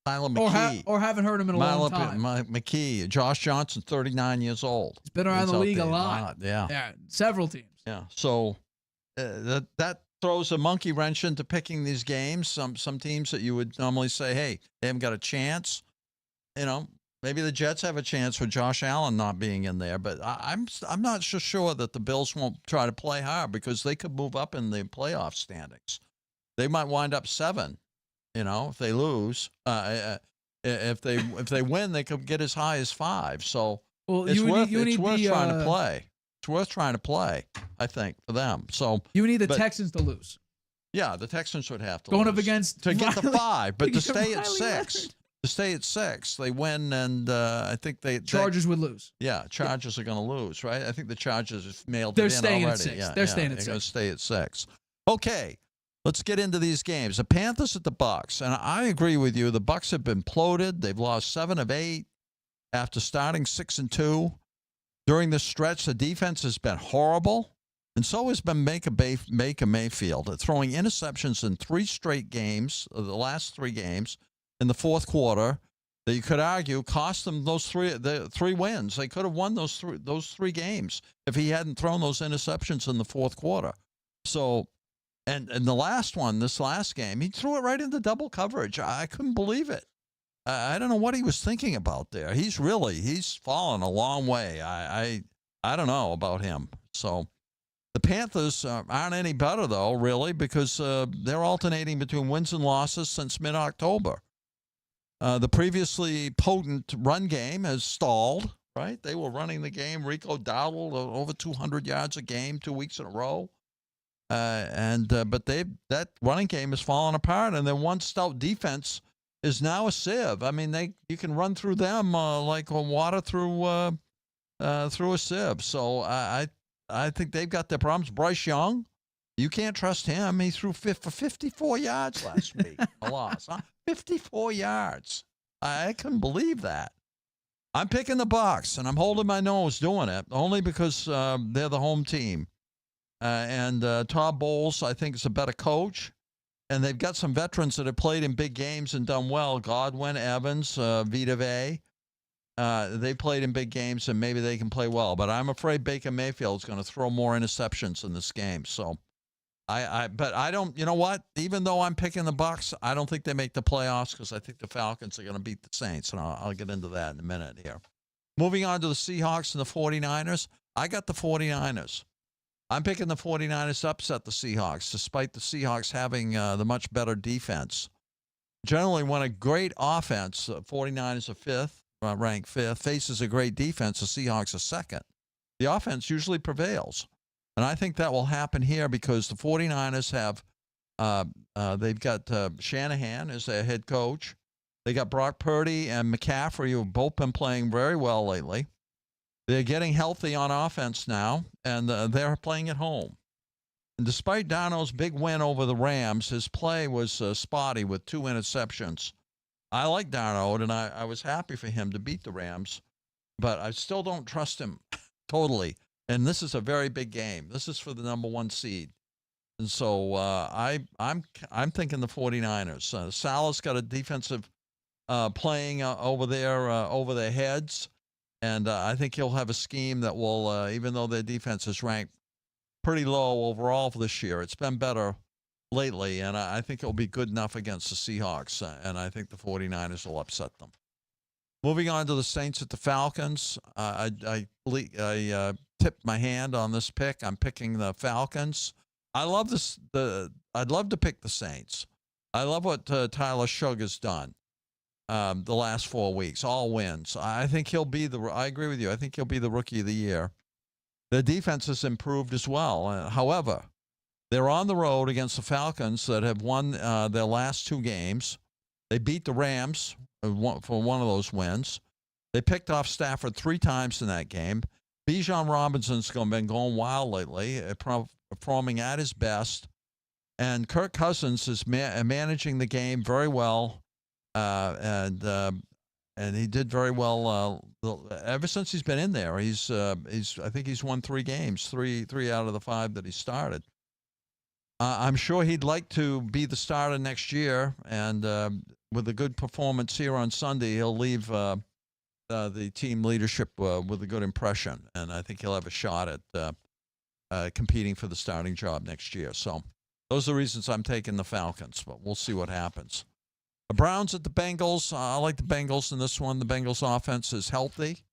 Tyler McKee. Or haven't heard him in a long time. McKee. Josh Johnson, 39 years old. He's been around the league a lot. Yeah, several teams. Yeah, so that throws a monkey wrench into picking these games. Some teams that you would normally say, hey, they haven't got a chance. Maybe the Jets have a chance with Josh Allen not being in there, but I'm not so sure that the Bills won't try to play hard because they could move up in the playoff standings. They might wind up 7, if they lose. If they win, they could get as high as 5. So it's worth trying to play. It's worth trying to play, I think, for them. So you need the Texans to lose. Yeah, the Texans would have to going lose up against to get the 5, but to stay at 6. Leonard. To stay at 6, they win, and I think Chargers would lose. Yeah, Chargers are going to lose, right? I think the Chargers have mailed They're it in staying already. at 6. Yeah, They're staying at 6. They're going to stay at 6. Okay, let's get into these games. The Panthers at the Bucs, and I agree with you. The Bucs have been bloated. They've lost 7 of 8 after starting 6-2. During this stretch, the defense has been horrible, and so has been Baker Mayfield, throwing interceptions in 3 straight games, the last 3 games, in the fourth quarter. That you could argue cost them those 3 wins. They could have won those 3 games if he hadn't thrown those interceptions in the fourth quarter. So, and the last one, this last game, he threw it right into double coverage. I couldn't believe it. I don't know what he was thinking about there. He's fallen a long way. I don't know about him. So the Panthers aren't any better though, really, because they're alternating between wins and losses since mid-October. The previously potent run game has stalled, right? They were running the game. Rico Dowdle, over 200 yards a game 2 weeks in a row. But that running game has fallen apart, and their one stout defense is now a sieve. I mean, you can run through them like water through a sieve. So I think they've got their problems. Bryce Young, you can't trust him. He threw for 54 yards last week. A loss, huh? 54 yards. I couldn't believe that. I'm picking the Bucs, and I'm holding my nose doing it, only because they're the home team. And Todd Bowles, I think, is a better coach. And they've got some veterans that have played in big games and done well. Godwin, Evans, Vita Vea. They played in big games, and maybe they can play well. But I'm afraid Baker Mayfield is going to throw more interceptions in this game. So but I don't, you know what? Even though I'm picking the Bucs, I don't think they make the playoffs because I think the Falcons are going to beat the Saints, and I'll get into that in a minute here. Moving on to the Seahawks and the 49ers, I got the 49ers. I'm picking the 49ers to upset the Seahawks, despite the Seahawks having the much better defense. Generally, when a great offense, 49ers are ranked 5th, faces a great defense, the Seahawks are 2nd. The offense usually prevails. And I think that will happen here because the 49ers have, they've got Shanahan as their head coach. They got Brock Purdy and McCaffrey, who have both been playing very well lately. They're getting healthy on offense now, and they're playing at home. And despite Darnold's big win over the Rams, his play was spotty with 2 interceptions. I like Darnold, and I was happy for him to beat the Rams, but I still don't trust him totally. And this is a very big game. This is for the number 1 seed. And so I'm thinking the 49ers. Salah's got a defensive playing over their heads, and I think he'll have a scheme that will, even though their defense is ranked pretty low overall for this year, it's been better lately, and I think it'll be good enough against the Seahawks, and I think the 49ers will upset them. Moving on to the Saints at the Falcons, I tipped my hand on this pick. I'm picking the Falcons. I love this. I'd love to pick the Saints. I love what Tyler Shugg has done the last 4 weeks, all wins. I think he'll be I agree with you. I think he'll be the rookie of the year. The defense has improved as well. However, they're on the road against the Falcons that have won their last 2 games. They beat the Rams for one of those wins. They picked off Stafford 3 times in that game. Bijan Robinson's been going wild lately, performing at his best. And Kirk Cousins is managing the game very well, and he did very well ever since he's been in there. I think he's won 3 games, three out of the 5 that he started. I'm sure he'd like to be the starter next year, and with a good performance here on Sunday, he'll leave the team leadership with a good impression, and I think he'll have a shot at competing for the starting job next year. So those are the reasons I'm taking the Falcons, but we'll see what happens. The Browns at the Bengals. I like the Bengals in this one. The Bengals offense is healthy,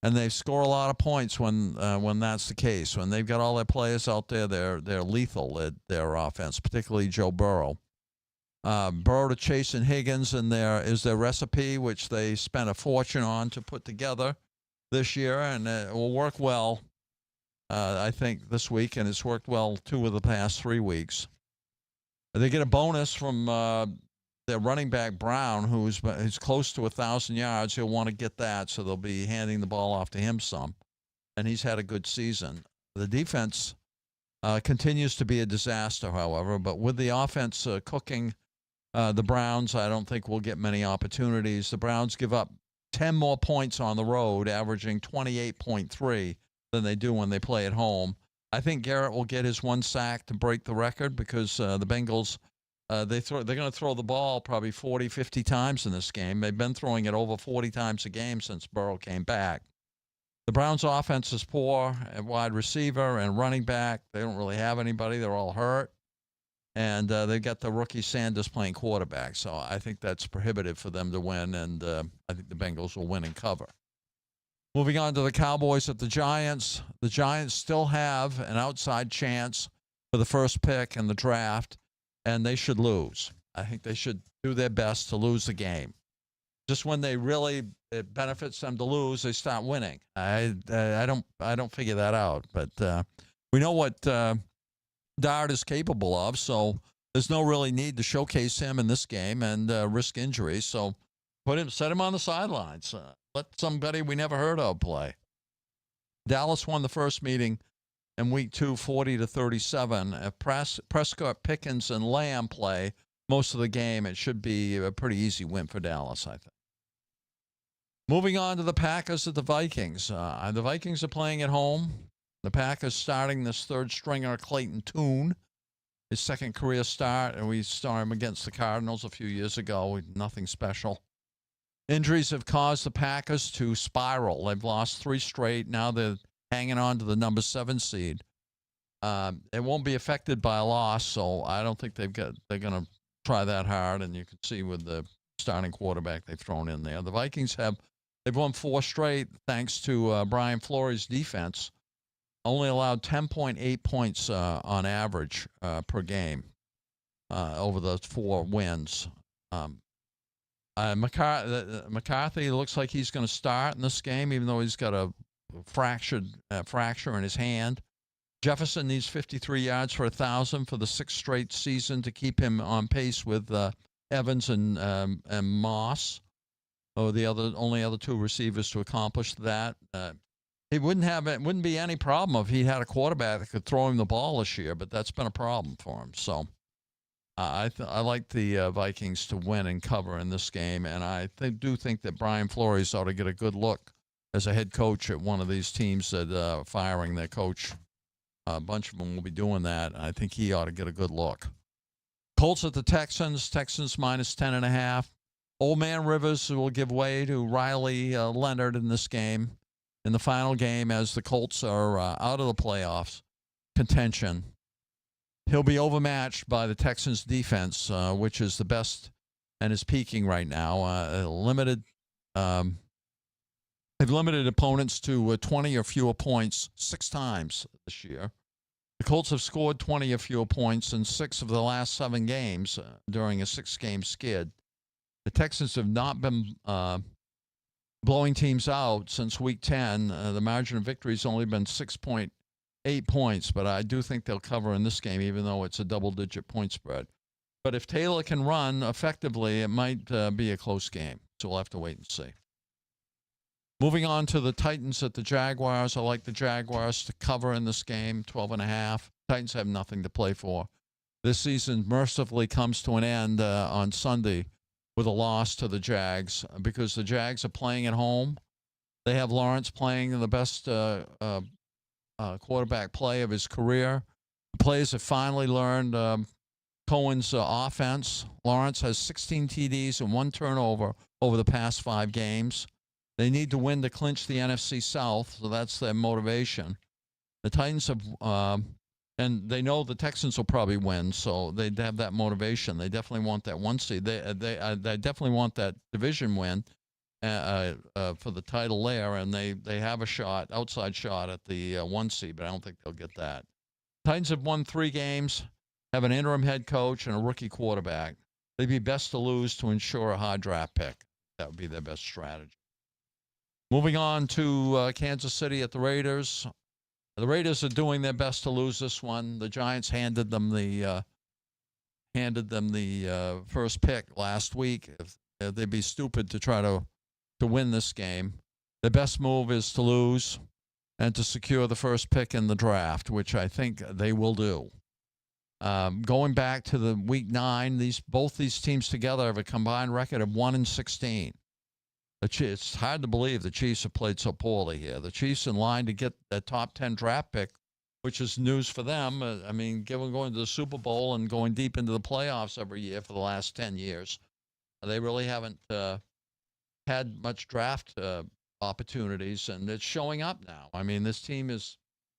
and they score a lot of points when that's the case. When they've got all their players out there, they're lethal at their offense, particularly Joe Burrow. Burrow to Chase and Higgins is their recipe, which they spent a fortune on to put together this year, and it will work well, I think, this week, and it's worked well 2 of the past 3 weeks. They get a bonus from their running back Brown, who's close to 1,000 yards. He'll want to get that, so they'll be handing the ball off to him some, and he's had a good season. The defense continues to be a disaster, however, but with the offense cooking, the Browns, I don't think will get many opportunities. The Browns give up 10 more points on the road, averaging 28.3 than they do when they play at home. I think Garrett will get his 1 sack to break the record because the Bengals, they're going to throw the ball probably 40, 50 times in this game. They've been throwing it over 40 times a game since Burrow came back. The Browns' offense is poor at wide receiver and running back. They don't really have anybody. They're all hurt. And they've got the rookie Sanders playing quarterback. So I think that's prohibitive for them to win, and I think the Bengals will win and cover. Moving on to the Cowboys at the Giants. The Giants still have an outside chance for the first pick in the draft, and they should lose. I think they should do their best to lose the game. Just when it benefits them to lose, they start winning. I don't figure that out, but we know what Dart is capable of, so there's no really need to showcase him in this game and risk injury. So set him on the sidelines. Let somebody we never heard of play. Dallas won the first meeting in week 2, 40-37. If Prescott, Pickens, and Lamb play most of the game, it should be a pretty easy win for Dallas, I think. Moving on to the Packers at the Vikings. The Vikings are playing at home. The Packers starting this third stringer, Clayton Tune, his second career start, and we saw him against the Cardinals a few years ago. Nothing special. Injuries have caused the Packers to spiral. They've lost 3 straight. Now they're hanging on to the number 7 seed. It won't be affected by a loss, so I don't think they're going to try that hard, and you can see with the starting quarterback they've thrown in there. The Vikings they've won 4 straight thanks to Brian Flores' defense. Only allowed 10.8 points on average per game over those 4 wins. McCarthy looks like he's going to start in this game, even though he's got a fracture in his hand. Jefferson needs 53 yards for 1,000 for the 6th straight season to keep him on pace with Evans and Moss, or the only other two receivers to accomplish that. It wouldn't be any problem if he had a quarterback that could throw him the ball this year, but that's been a problem for him. So I like the Vikings to win and cover in this game, and I do think that Brian Flores ought to get a good look as a head coach at one of these teams that firing their coach. A bunch of them will be doing that. I think he ought to get a good look. Colts at the Texans. Texans minus 10.5. Old man Rivers will give way to Riley Leonard in this game, in the final game, as the Colts are out of the playoffs contention. He'll be overmatched by the Texans defense, which is the best and is peaking right now. They've limited opponents to 20 or fewer points 6 times this year. The Colts have scored 20 or fewer points in 6 of the last 7 games during a 6-game skid. The Texans have not been blowing teams out since Week 10. The margin of victory has only been 6.8 points, but I do think they'll cover in this game, even though it's a double-digit point spread. But if Taylor can run effectively, it might be a close game. So we'll have to wait and see. Moving on to the Titans at the Jaguars. I like the Jaguars to cover in this game, 12.5. Titans have nothing to play for. This season mercifully comes to an end on Sunday with a loss to the Jags, because the Jags are playing at home. They have Lawrence playing the best quarterback play of his career. The players have finally learned Cohen's offense. Lawrence has 16 TDs and 1 turnover over the past 5 games. They need to win to clinch the NFC South, so that's their motivation. The Titans have, and they know the Texans will probably win, so they have that motivation. They definitely want that 1 seed. They definitely want that division win for the title there, and they have a outside shot at the 1 seed, but I don't think they'll get that. Titans have won 3 games, have an interim head coach and a rookie quarterback. They'd be best to lose to ensure a high draft pick. That would be their best strategy. Moving on to Kansas City at the Raiders. The Raiders are doing their best to lose this one. The Giants handed them the first pick last week. If they'd be stupid to try to win this game. The best move is to lose and to secure the first pick in the draft, which I think they will do. Going back to the Week 9, both these teams together have a combined record of 1-16. It's hard to believe the Chiefs have played so poorly here. The Chiefs in line to get that top 10 draft pick, which is news for them. I mean, given going to the Super Bowl and going deep into the playoffs every year for the last 10 years, they really haven't had much draft opportunities, and it's showing up now. I mean, this team is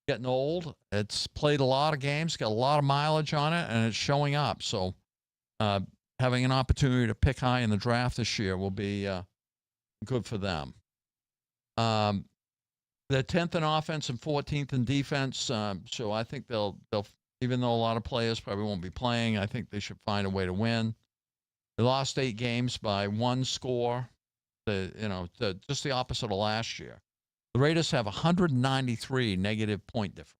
getting old. It's played a lot of games, got a lot of mileage on it, and it's showing up. So having an opportunity to pick high in the draft this year will be good for them. They're 10th in offense and 14th in defense. So I think they'll, even though a lot of players probably won't be playing, I think they should find a way to win. They lost 8 games by 1 score. Just the opposite of last year. The Raiders have 193 negative point difference.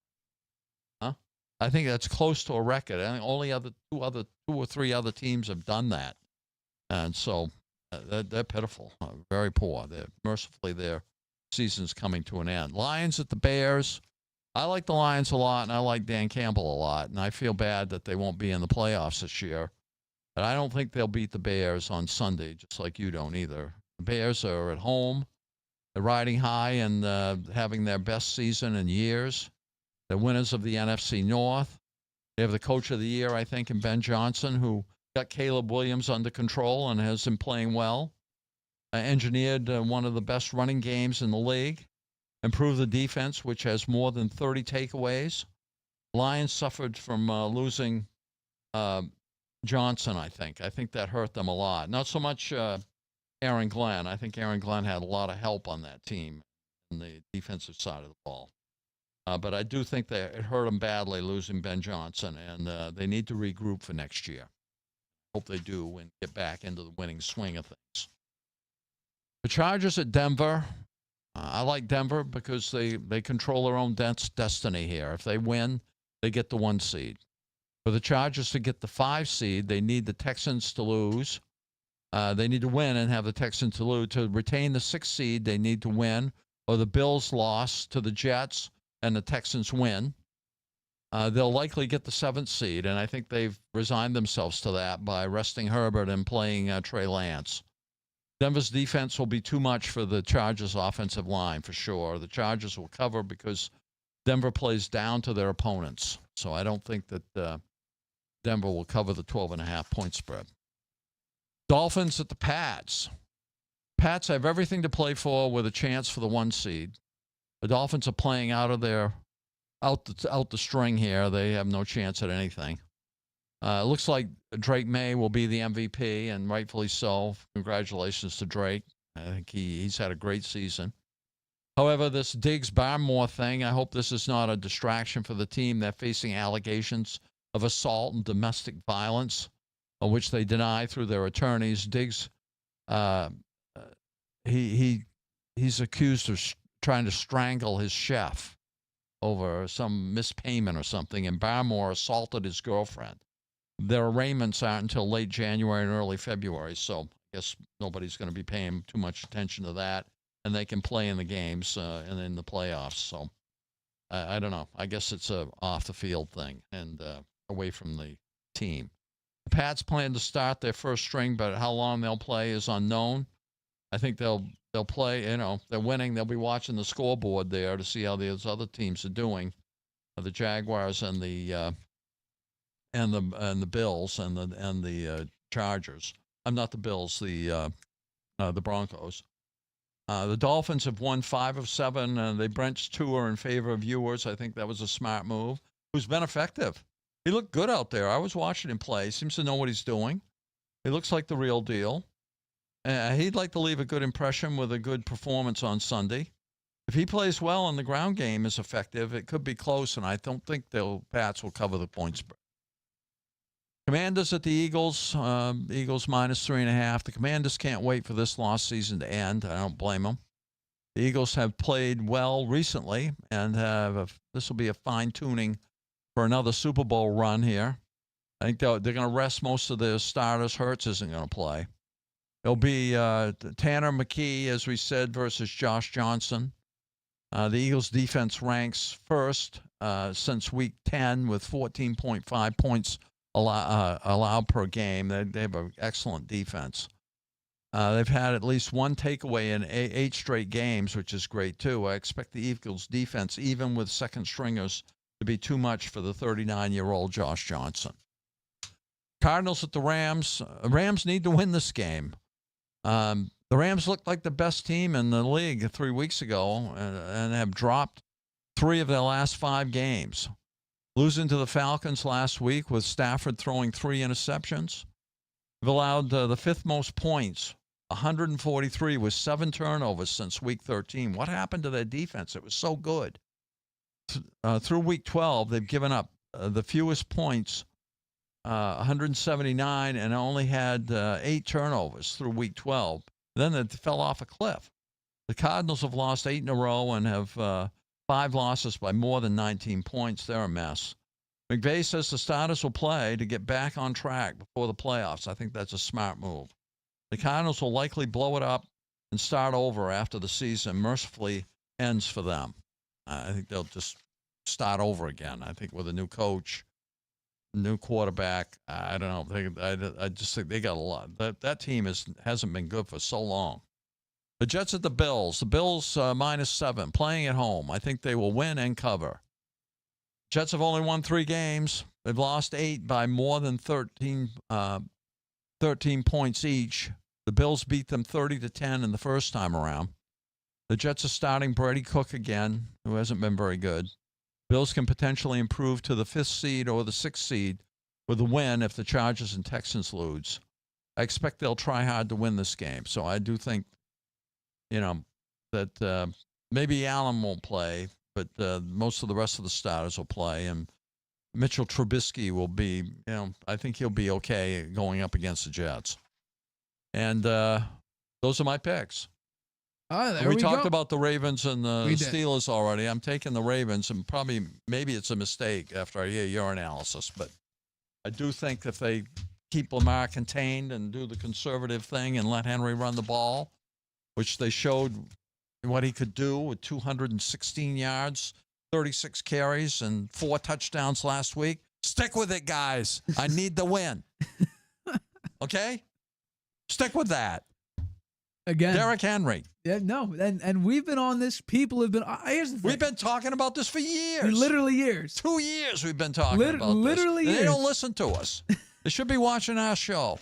I think that's close to a record. I think only two or three other teams have done that, and so they're pitiful, very poor. Mercifully, their season's coming to an end. Lions at the Bears. I like the Lions a lot, and I like Dan Campbell a lot, and I feel bad that they won't be in the playoffs this year. But I don't think they'll beat the Bears on Sunday, just like you don't either. The Bears are at home. They're riding high and having their best season in years. They're winners of the NFC North. They have the coach of the year, I think, in Ben Johnson, who got Caleb Williams under control and has him playing well. Engineered one of the best running games in the league. Improved the defense, which has more than 30 takeaways. Lions suffered from losing Johnson, I think. I think that hurt them a lot. Not so much Aaron Glenn. I think Aaron Glenn had a lot of help on that team on the defensive side of the ball. But I do think that it hurt them badly losing Ben Johnson, and they need to regroup for next year. Hope they do and get back into the winning swing of things. The Chargers at Denver. I like Denver because they control their own destiny here. If they win, they get the 1 seed. For the Chargers to get the 5 seed, they need the Texans to lose. They need to win and have the Texans to lose. To retain the 6th seed, they need to win, or the Bills loss to the Jets and the Texans win. They'll likely get the 7th seed, and I think they've resigned themselves to that by resting Herbert and playing Trey Lance. Denver's defense will be too much for the Chargers' offensive line, for sure. The Chargers will cover because Denver plays down to their opponents. So I don't think that Denver will cover the 12.5-point spread. Dolphins at the Pats. Pats have everything to play for with a chance for the 1 seed. The Dolphins are playing out the string here. They have no chance at anything. It looks like Drake May will be the MVP, and rightfully so. Congratulations to Drake. I think he's had a great season. However, this Diggs-Barmore thing, I hope this is not a distraction for the team. They're facing allegations of assault and domestic violence, which they deny through their attorneys. Diggs, he's accused of trying to strangle his chef over some mispayment or something, and Barmore assaulted his girlfriend. Their arraignments aren't until late January and early February, so I guess nobody's going to be paying too much attention to that, and they can play in the games and in the playoffs. So I don't know. I guess it's a off-the-field thing and away from the team. The Pats plan to start their first string, but how long they'll play is unknown. I think they'll play. They're winning. They'll be watching the scoreboard there to see how those other teams are doing. The Jaguars and the Bills and the Chargers. I'm not the Bills. The Broncos. The Dolphins have won 5 of 7. They benched Tua in favor of Ewers. I think that was a smart move. Who's been effective. He looked good out there. I was watching him play. He seems to know what he's doing. He looks like the real deal. He'd like to leave a good impression with a good performance on Sunday. If he plays well and the ground game is effective, it could be close, and I don't think the Pats will cover the point spread. Commanders at the Eagles. Eagles minus 3.5. The Commanders can't wait for this lost season to end. I don't blame them. The Eagles have played well recently, and this will be a fine-tuning for another Super Bowl run here. I think they're going to rest most of their starters. Hurts isn't going to play. It'll be Tanner McKee, as we said, versus Josh Johnson. The Eagles' defense ranks first since Week 10 with 14.5 points allowed per game. They have an excellent defense. They've had at least one takeaway in 8 straight games, which is great, too. I expect the Eagles' defense, even with second stringers, to be too much for the 39-year-old Josh Johnson. Cardinals at the Rams. Rams need to win this game. The Rams looked like the best team in the league 3 weeks ago and have dropped 3 of their last 5 games. Losing to the Falcons last week with Stafford throwing 3 interceptions. They've allowed the 5th most points, 143, with 7 turnovers since Week 13. What happened to their defense? It was so good. Through Week 12, they've given up the fewest points, 179, and only had 8 turnovers through Week 12. Then it fell off a cliff. The Cardinals have lost 8 in a row and have 5 losses by more than 19 points. They're a mess. McVay says the starters will play to get back on track before the playoffs. I think that's a smart move. The Cardinals will likely blow it up and start over after the season mercifully ends for them. I think they'll just start over again. I think with a new coach, new quarterback. I don't know. I just think they got a lot. That team hasn't been good for so long. The Jets at the Bills. The Bills minus 7, playing at home. I think they will win and cover. Jets have only won 3 games. They've lost 8 by more than 13 points each. The Bills beat them 30-10 in the first time around. The Jets are starting Brady Cook again, who hasn't been very good. Bills can potentially improve to the 5th seed or the 6th seed with a win if the Chargers and Texans lose. I expect they'll try hard to win this game. So I do think, that maybe Allen won't play, but most of the rest of the starters will play. And Mitchell Trubisky will be, I think he'll be okay going up against the Jets. And those are my picks. We talked about the Ravens and the Steelers already. I'm taking the Ravens, and maybe it's a mistake after I hear your analysis, but I do think if they keep Lamar contained and do the conservative thing and let Henry run the ball, which they showed what he could do with 216 yards, 36 carries, and 4 touchdowns last week. Stick with it, guys. I need the win. Okay? Stick with that. Again. Derrick Henry. Yeah, no. And we've been on this. People have been. Here's the thing. We've been talking about this for years. Literally years. 2 years we've been talking about this. Literally years. They don't listen to us. They should be watching our show.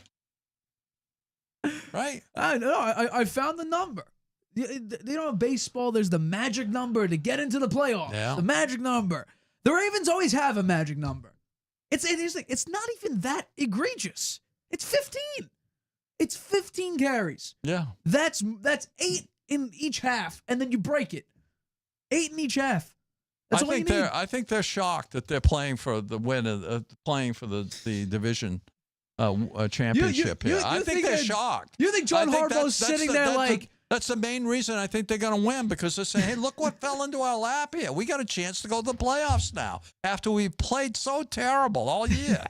Right? I know. I found the number. You know, in baseball, there's the magic number to get into the playoffs. Yeah. The magic number. The Ravens always have a magic number. It's not even that egregious. It's 15. It's 15 carries. Yeah. That's 8 in each half, and then you break it. 8 in each half. That's all you need. I think they're shocked that they're playing for the win, playing for the division championship here. I think they're shocked. You think John Harbaugh's sitting there like... That's the main reason I think they're going to win, because they're saying, hey, look what fell into our lap here. We got a chance to go to the playoffs now after we played so terrible all year.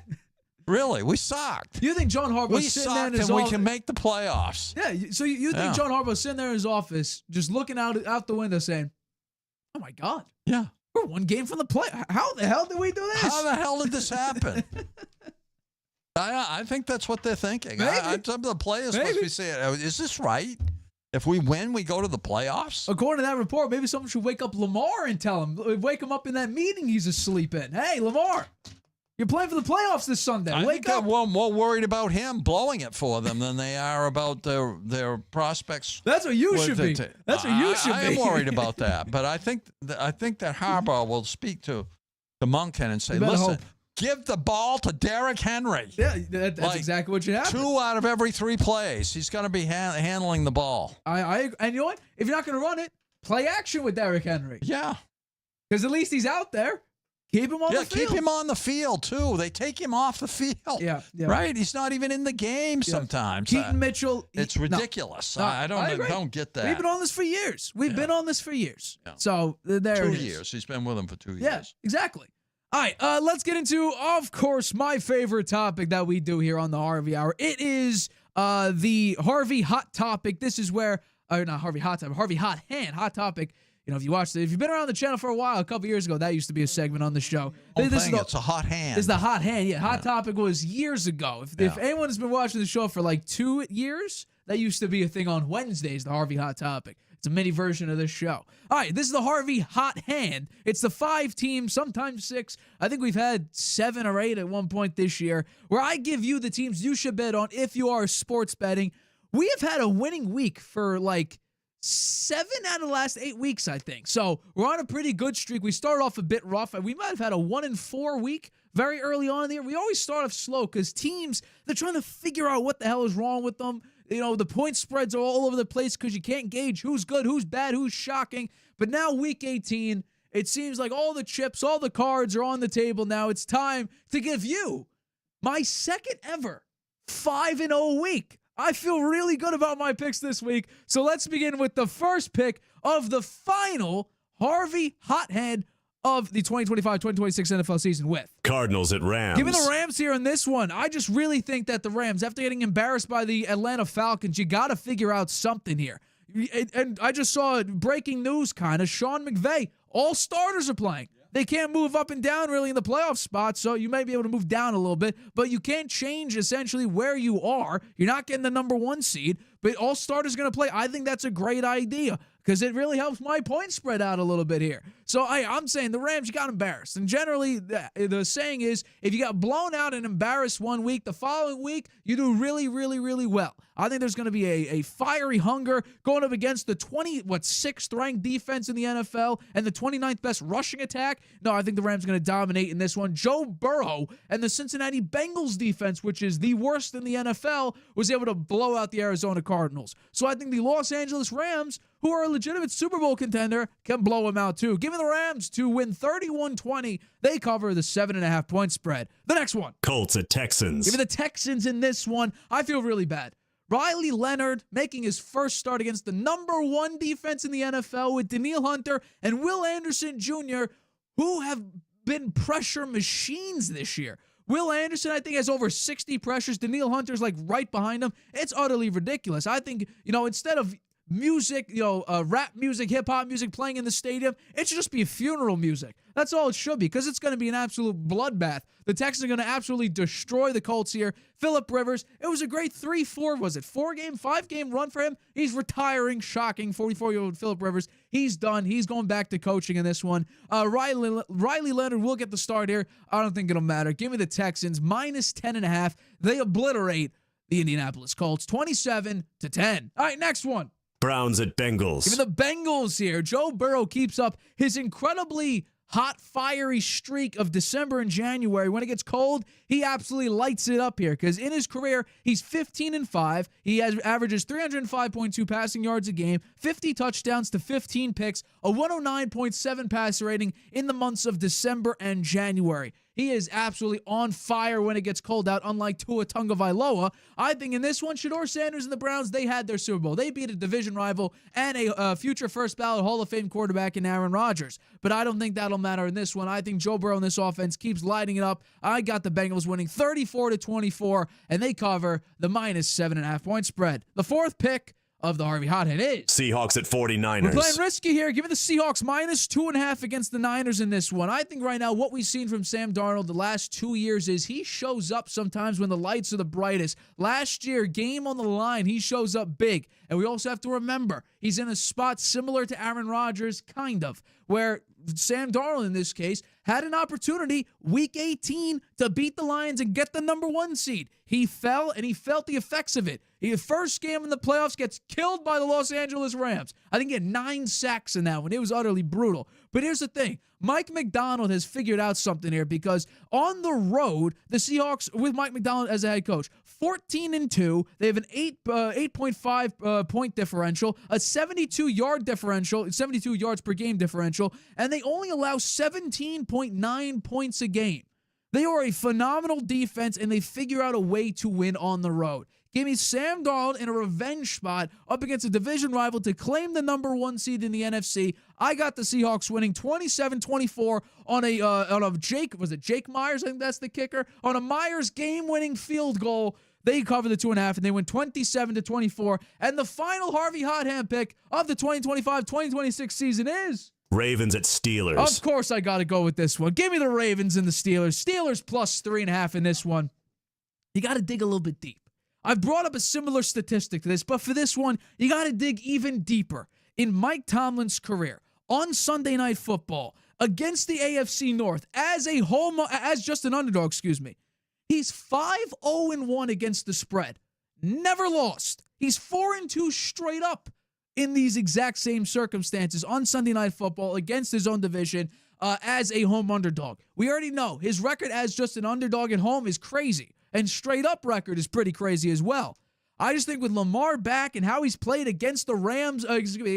Really, we sucked. You think John Harbaugh's sitting there in his and office? we can make the playoffs. Yeah, so you think John Harbaugh's sitting there in his office just looking out the window saying, oh, my God. Yeah. We're 1 game from the play. How the hell did we do this? How the hell did this happen? I think that's what they're thinking. Some of the players must be saying, is this right? If we win, we go to the playoffs? According to that report, maybe someone should wake up Lamar and tell him, wake him up in that meeting he's asleep in. Hey, Lamar, you're playing for the playoffs this Sunday. Wake up. They're more worried about him blowing it for them than they are about their prospects. That's what you should be. That's what you should be. I am worried about that, but I think that Harbaugh will speak to Monken and say, listen, give the ball to Derrick Henry. Yeah, that's exactly what should happen. 2 out of every 3 plays, he's going to be handling the ball. And you know what? If you're not going to run it, play action with Derrick Henry. Yeah. Because at least he's out there. Keep him on the field. Yeah, keep him on the field, too. They take him off the field. Yeah. Right? He's not even in the game sometimes. Keaton Mitchell. It's ridiculous. No, I don't get that. We've been on this for years. Been on this for years. Yeah. So there 2 it is. years. He's been with them for 2 years. Yeah, exactly. All right, let's get into, of course, my favorite topic that we do here on the Harvey Hour. It is the Harvey Hot Topic. This is where, not Harvey Hot Topic, Harvey Hot Hand, Hot Topic. You know, if you've been around the channel for a while, a couple years ago, that used to be a segment on the show. It's a hot hand. It's the hot hand. Yeah, Hot Topic was years ago. If anyone has been watching the show for like 2 years, that used to be a thing on Wednesdays, the Harvey Hot Topic. It's a mini version of this show. All right, this is the Harvey Hot Hand. It's the 5 teams, sometimes 6. I think we've had 7 or 8 at one point this year, where I give you the teams you should bet on if you are sports betting. We have had a winning week for like 7 out of the last 8 weeks, I think. So we're on a pretty good streak. We started off a bit rough. We might have had a 1-4 week very early on in the year. We always start off slow because teams, they're trying to figure out what the hell is wrong with them. You know, the point spreads are all over the place because you can't gauge who's good, who's bad, who's shocking. But now week 18, it seems like all the chips, all the cards are on the table now. It's time to give you my second ever 5-0 week. I feel really good about my picks this week. So let's begin with the first pick of the final Harvey Hot Hand of the 2025-2026 NFL season with Cardinals at Rams. Give me the Rams here in this one. I just really think that the Rams, after getting embarrassed by the Atlanta Falcons, you got to figure out something here. And I just saw breaking news kind of. Sean McVay, all starters are playing. They can't move up and down really in the playoff spot, so you may be able to move down a little bit, but you can't change essentially where you are. You're not getting the number 1 seed, but all starters are going to play. I think that's a great idea because it really helps my point spread out a little bit here. So I'm saying the Rams, you got embarrassed. And generally, the saying is if you got blown out and embarrassed one week, the following week, you do really, really, really well. I think there's going to be a fiery hunger going up against the 6th ranked defense in the NFL and the 29th best rushing attack. No, I think the Rams are going to dominate in this one. Joe Burrow and the Cincinnati Bengals defense, which is the worst in the NFL, was able to blow out the Arizona Cardinals. So I think the Los Angeles Rams, who are a legitimate Super Bowl contender, can blow them out too. Give me the Rams to win 31-20. They cover the 7.5 point spread. The next one. Colts at Texans. Give me the Texans in this one. I feel really bad. Riley Leonard making his first start against the number 1 defense in the NFL with Danielle Hunter and Will Anderson Jr., who have been pressure machines this year. Will Anderson, I think, has over 60 pressures. Daniil Hunter's like right behind him. It's utterly ridiculous. I think, instead of music, rap music, hip-hop music playing in the stadium, it should just be funeral music. That's all it should be, because it's going to be an absolute bloodbath. The Texans are going to absolutely destroy the Colts here. Phillip Rivers, it was a great 5-game run for him. He's retiring, shocking, 44-year-old Phillip Rivers. He's done. He's going back to coaching in this one. Riley Leonard will get the start here. I don't think it'll matter. Give me the Texans, minus 10.5. They obliterate the Indianapolis Colts, 27-10. All right, next one. Browns at Bengals. Give me the Bengals here. Joe Burrow keeps up his incredibly hot, fiery streak of December and January. When it gets cold, he absolutely lights it up here, because in his career, he's 15-5. He averages 305.2 passing yards a game, 50 touchdowns to 15 picks, a 109.7 passer rating in the months of December and January. He is absolutely on fire when it gets cold out, unlike Tua Tagovailoa. I think in this one, Shedeur Sanders and the Browns, they had their Super Bowl. They beat a division rival and a future first-ballot Hall of Fame quarterback in Aaron Rodgers. But I don't think that'll matter in this one. I think Joe Burrow in this offense keeps lighting it up. I got the Bengals winning 34-24, and they cover the minus 7.5-point spread. The fourth pick of the Harvey Hothead is Seahawks at 49ers. We're playing risky here. Give me the Seahawks minus 2.5 against the Niners in this one. I think right now what we've seen from Sam Darnold the last 2 years is he shows up sometimes when the lights are the brightest. Last year, game on the line, he shows up big. And we also have to remember, he's in a spot similar to Aaron Rodgers, kind of, where Sam Darnold in this case had an opportunity week 18 to beat the Lions and get the number 1 seed. He fell, and he felt the effects of it. His first game in the playoffs gets killed by the Los Angeles Rams. I think he had 9 sacks in that one. It was utterly brutal. But here's the thing. Mike Macdonald has figured out something here, because on the road, the Seahawks, with Mike Macdonald as a head coach, 14-2. They have an 8.5 point differential, a 72-yard differential, 72 yards per game differential, and they only allow 17.9 points a game. They are a phenomenal defense, and they figure out a way to win on the road. Give me Sam Darnold in a revenge spot up against a division rival to claim the number 1 seed in the NFC. I got the Seahawks winning 27-24 on a Jake Myers, I think that's the kicker, on a Myers game-winning field goal. They cover the 2.5, and they win 27-24. And the final Harvey Hot Hand pick of the 2025-2026 season is Ravens at Steelers. Of course I got to go with this one. Give me the Ravens and the Steelers. Steelers plus 3.5 in this one. You got to dig a little bit deep. I've brought up a similar statistic to this, but for this one, you got to dig even deeper. In Mike Tomlin's career, on Sunday Night Football, against the AFC North, as just an underdog, he's 5-0-1 against the spread. Never lost. He's 4-2 straight up in these exact same circumstances on Sunday Night Football against his own division as a home underdog. We already know his record as just an underdog at home is crazy. And straight up record is pretty crazy as well. I just think with Lamar back and how he's played against the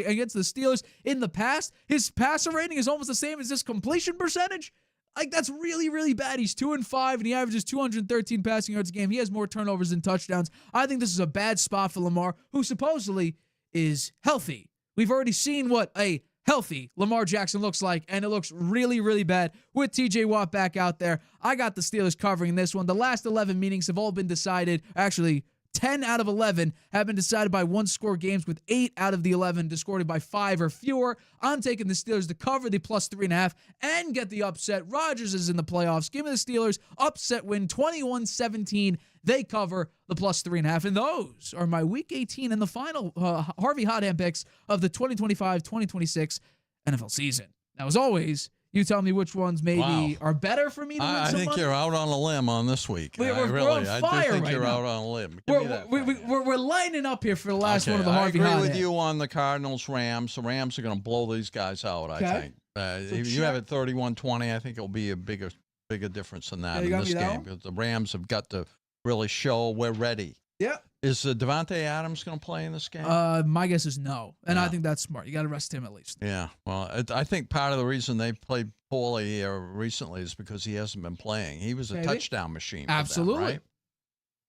against the Steelers in the past, his passer rating is almost the same as his completion percentage. Like, that's really, really bad. He's 2-5, and he averages 213 passing yards a game. He has more turnovers than touchdowns. I think this is a bad spot for Lamar, who supposedly is healthy. We've already seen what a healthy Lamar Jackson looks like, and it looks really, really bad with TJ Watt back out there. I got the Steelers covering this one. The last 11 meetings have all been decided, actually 10 out of 11 have been decided by one-score games, with 8 out of the 11 decided by 5 or fewer. I'm taking the Steelers to cover the plus 3.5 and get the upset. Rodgers is in the playoffs. Give me the Steelers. Upset win, 21-17. They cover the plus 3.5. And those are my Week 18 and the final Harvey Hot Hand picks of the 2025-2026 NFL season. Now, as always, you tell me which ones maybe are better for me to win some I think money. You're out on a limb on this week. We're on fire I do think right you're now. out on a limb. We're lining up here for the last one of the Harvey Hot I agree with Hand. you on the Cardinals-Rams. The Rams are going to blow these guys out, I think. If you have it 31-20, I think it'll be a bigger difference than that in this game, because the Rams have got to really show we're ready. Yeah. Is Devontae Adams going to play in this game? My guess is no, and I think that's smart. You got to rest him at least. Yeah, well, I think part of the reason they played poorly here recently is because he hasn't been playing. He was a touchdown machine. Absolutely. For them,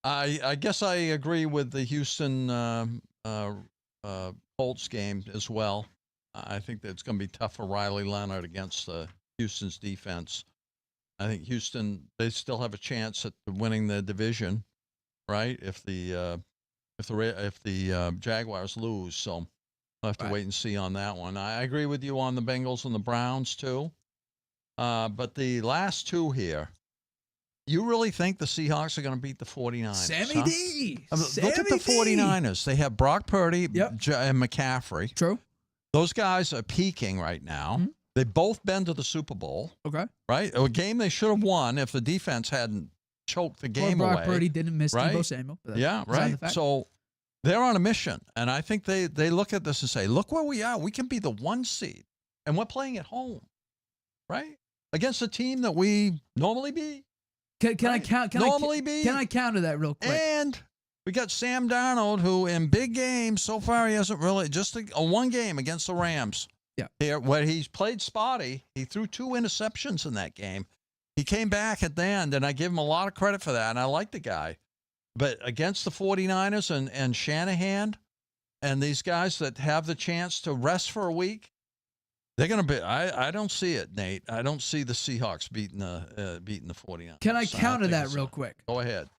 right? I guess I agree with the Houston Colts game as well. I think that it's going to be tough for Riley Leonard against Houston's defense. I think Houston, they still have a chance at winning the division, right? If the Jaguars lose, so we'll have to wait and see on that one. I agree with you on the Bengals and the Browns too. But the last two here, you really think the Seahawks are going to beat the 49ers? Sammy D. Look at the 49ers. They have Brock Purdy and McCaffrey. True. Those guys are peaking right now. Mm-hmm. They've both been to the Super Bowl. Okay. Right? A game they should have won if the defense hadn't choked the game away. Brock Purdy didn't miss right? Deebo Samuel. Yeah, right. So they're on a mission. And I think they look at this and say, look where we are. We can be the 1 seed. And we're playing at home. Right? Against a team that we normally beat. Can I count? Can I counter that real quick? And we got Sam Darnold, who in big games so far he hasn't really just a one game against the Rams. Yeah, here where he's played spotty. He threw 2 interceptions in that game. He came back at the end, and I give him a lot of credit for that. And I like the guy, but against the 49ers and Shanahan and these guys that have the chance to rest for a week. They're going to be. I don't see it, Nate. I don't see the Seahawks beating the 49ers. Can I counter that real quick? Go ahead.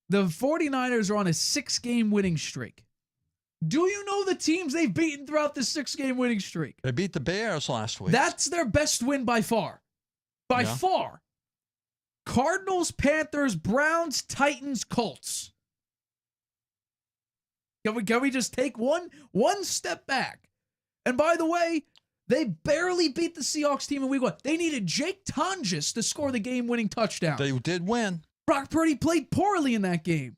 The 49ers are on a 6-game winning streak. Do you know the teams they've beaten throughout the 6-game winning streak? They beat the Bears last week. That's their best win by far. By far. Cardinals, Panthers, Browns, Titans, Colts. Can we just take one step back? And by the way, they barely beat the Seahawks team in week 1. They needed Jake Tonjes to score the game-winning touchdown. They did win. Brock Purdy played poorly in that game.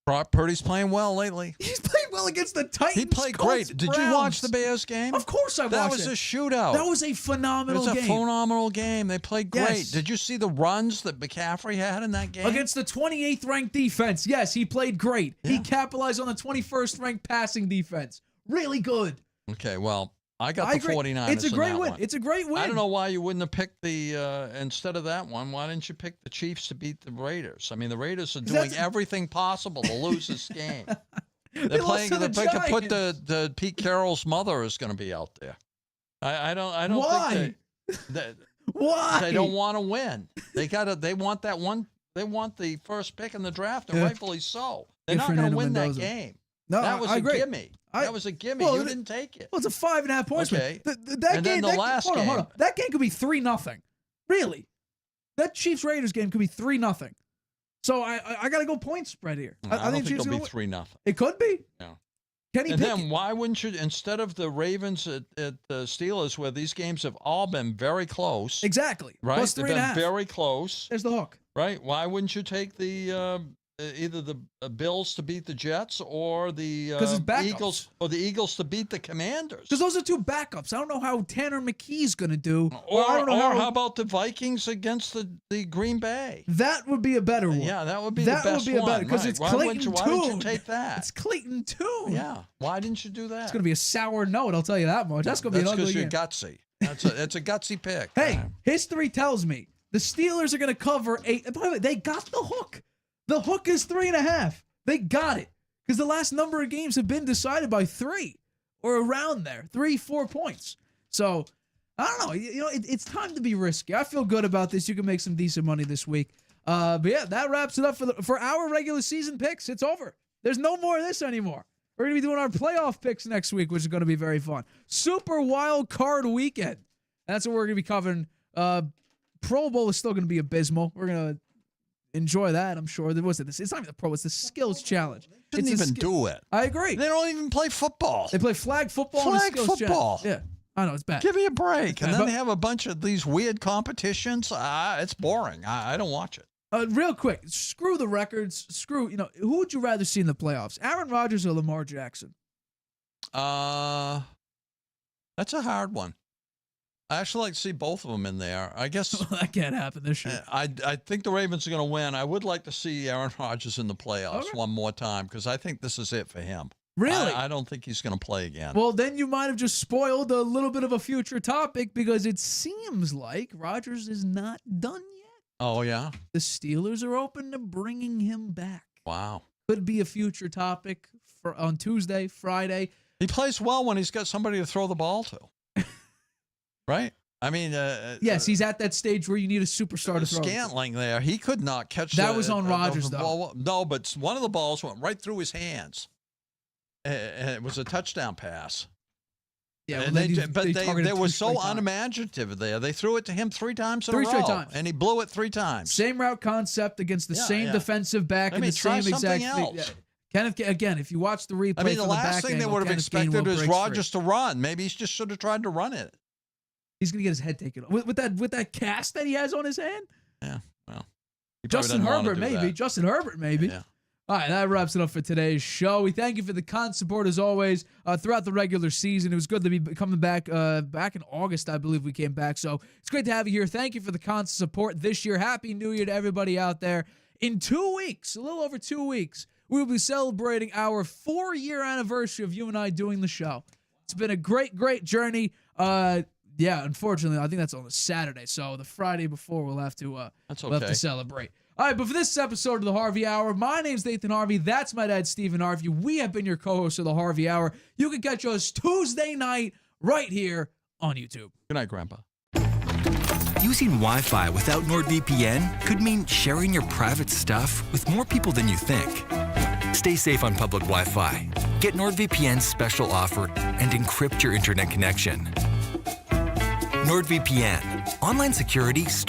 Brock Purdy's playing well lately. He's played well against the Titans. He played Colts, great. Did Browns. you watch the Bears game? Of course I watched it. That was a shootout. That was a phenomenal game. It was a phenomenal game. They played great. Yes. Did you see the runs that McCaffrey had in that game? Against the 28th ranked defense. Yes, he played great. Yeah. He capitalized on the 21st ranked passing defense. Really good. Okay, well, I got the 49ers. It's a great win. One. It's a great win. I don't know why you wouldn't have picked the instead of that one. Why didn't you pick the Chiefs to beat the Raiders? I mean, the Raiders are doing everything possible to lose this game. They're playing. They could put the Pete Carroll's mother is going to be out there. I don't. Why? Think why? They don't want to win. They want that one. They want the first pick in the draft, and rightfully so. They're not going to win that game. No, that was a gimme. That was a gimme. Well, you didn't take it. Well, it's a 5.5 points. Okay. That game. Hold on. That game could be 3-0. Really, that Chiefs Raiders game could be 3-0. So I got to go point spread here. I think it'll be 3-0. It could be. Yeah. And then why wouldn't you, instead of the Ravens at the Steelers, where these games have all been very close? Exactly. Right. Plus They've 3.5. been very close. There's the hook. Right. Why wouldn't you take the either the Bills to beat the Jets or the Eagles to beat the Commanders? Because those are 2 backups. I don't know how Tanner McKee's going to do. Or how about the Vikings against the Green Bay? That would be a better one. Yeah, that would be the best one. That would be a better because it's Clayton Tune. Why didn't you take that? It's Clayton Tune. Yeah. Why didn't you do that? It's going to be a sour note, I'll tell you that much. That's going to be an ugly game. That's because you're gutsy. It's a gutsy pick. Hey, history tells me the Steelers are going to cover 8. By the way, they got the hook. The hook is 3.5. They got it. Because the last number of games have been decided by 3 or around there. 3-4 points. So, I don't know. It's time to be risky. I feel good about this. You can make some decent money this week. But yeah, that wraps it up for our regular season picks. It's over. There's no more of this anymore. We're going to be doing our playoff picks next week, which is going to be very fun. Super wild card weekend. That's what we're going to be covering. Pro Bowl is still going to be abysmal. We're going to enjoy that, I'm sure. It's not even the Pro, it's the Skills Challenge. Didn't even do it. I agree. They don't even play football. They play flag football and the Skills Challenge. Yeah. I know, it's bad. Give me a break. And then they have a bunch of these weird competitions. It's boring. I don't watch it. Real quick, screw the records. Who would you rather see in the playoffs? Aaron Rodgers or Lamar Jackson? That's a hard one. I actually like to see both of them in there. I guess that can't happen this year. I think the Ravens are going to win. I would like to see Aaron Rodgers in the playoffs one more time because I think this is it for him. Really? I don't think he's going to play again. Well, then you might have just spoiled a little bit of a future topic because it seems like Rodgers is not done yet. Oh, yeah? The Steelers are open to bringing him back. Wow. Could be a future topic on Tuesday, Friday. He plays well when he's got somebody to throw the ball to. Right? I mean, yes, he's at that stage where you need a superstar to throw. Scantling there, he could not catch that. Was on Rodgers, though. Ball. No, but one of the balls went right through his hands. And it was a touchdown pass. Yeah, and they were so unimaginative there. They threw it to him 3 times in a row. 3 straight times. And he blew it 3 times. Same route concept against the same defensive back and the same exact thing. Yeah. Kenneth, again, if you watch the replay, I mean, the from last the back thing they would have expected is Rodgers to run. Maybe he just should have tried to run it. He's gonna get his head taken off with that cast that he has on his hand. Yeah, well, Justin Herbert, maybe. Justin Herbert, maybe. Yeah. All right, that wraps it up for today's show. We thank you for the constant support as always throughout the regular season. It was good to be coming back back in August, I believe we came back. So it's great to have you here. Thank you for the constant support this year. Happy New Year to everybody out there. In 2 weeks, a little over 2 weeks, we will be celebrating our 4-year anniversary of you and I doing the show. It's been a great, great journey. Yeah, unfortunately, I think that's on a Saturday. So the Friday before, we'll have to celebrate. All right, but for this episode of the Harvey Hour, my name's Nathan Harvey. That's my dad, Stephen Harvey. We have been your co-hosts of the Harvey Hour. You can catch us Tuesday night right here on YouTube. Good night, Grandpa. Using Wi-Fi without NordVPN could mean sharing your private stuff with more people than you think. Stay safe on public Wi-Fi. Get NordVPN's special offer and encrypt your internet connection. NordVPN. Online security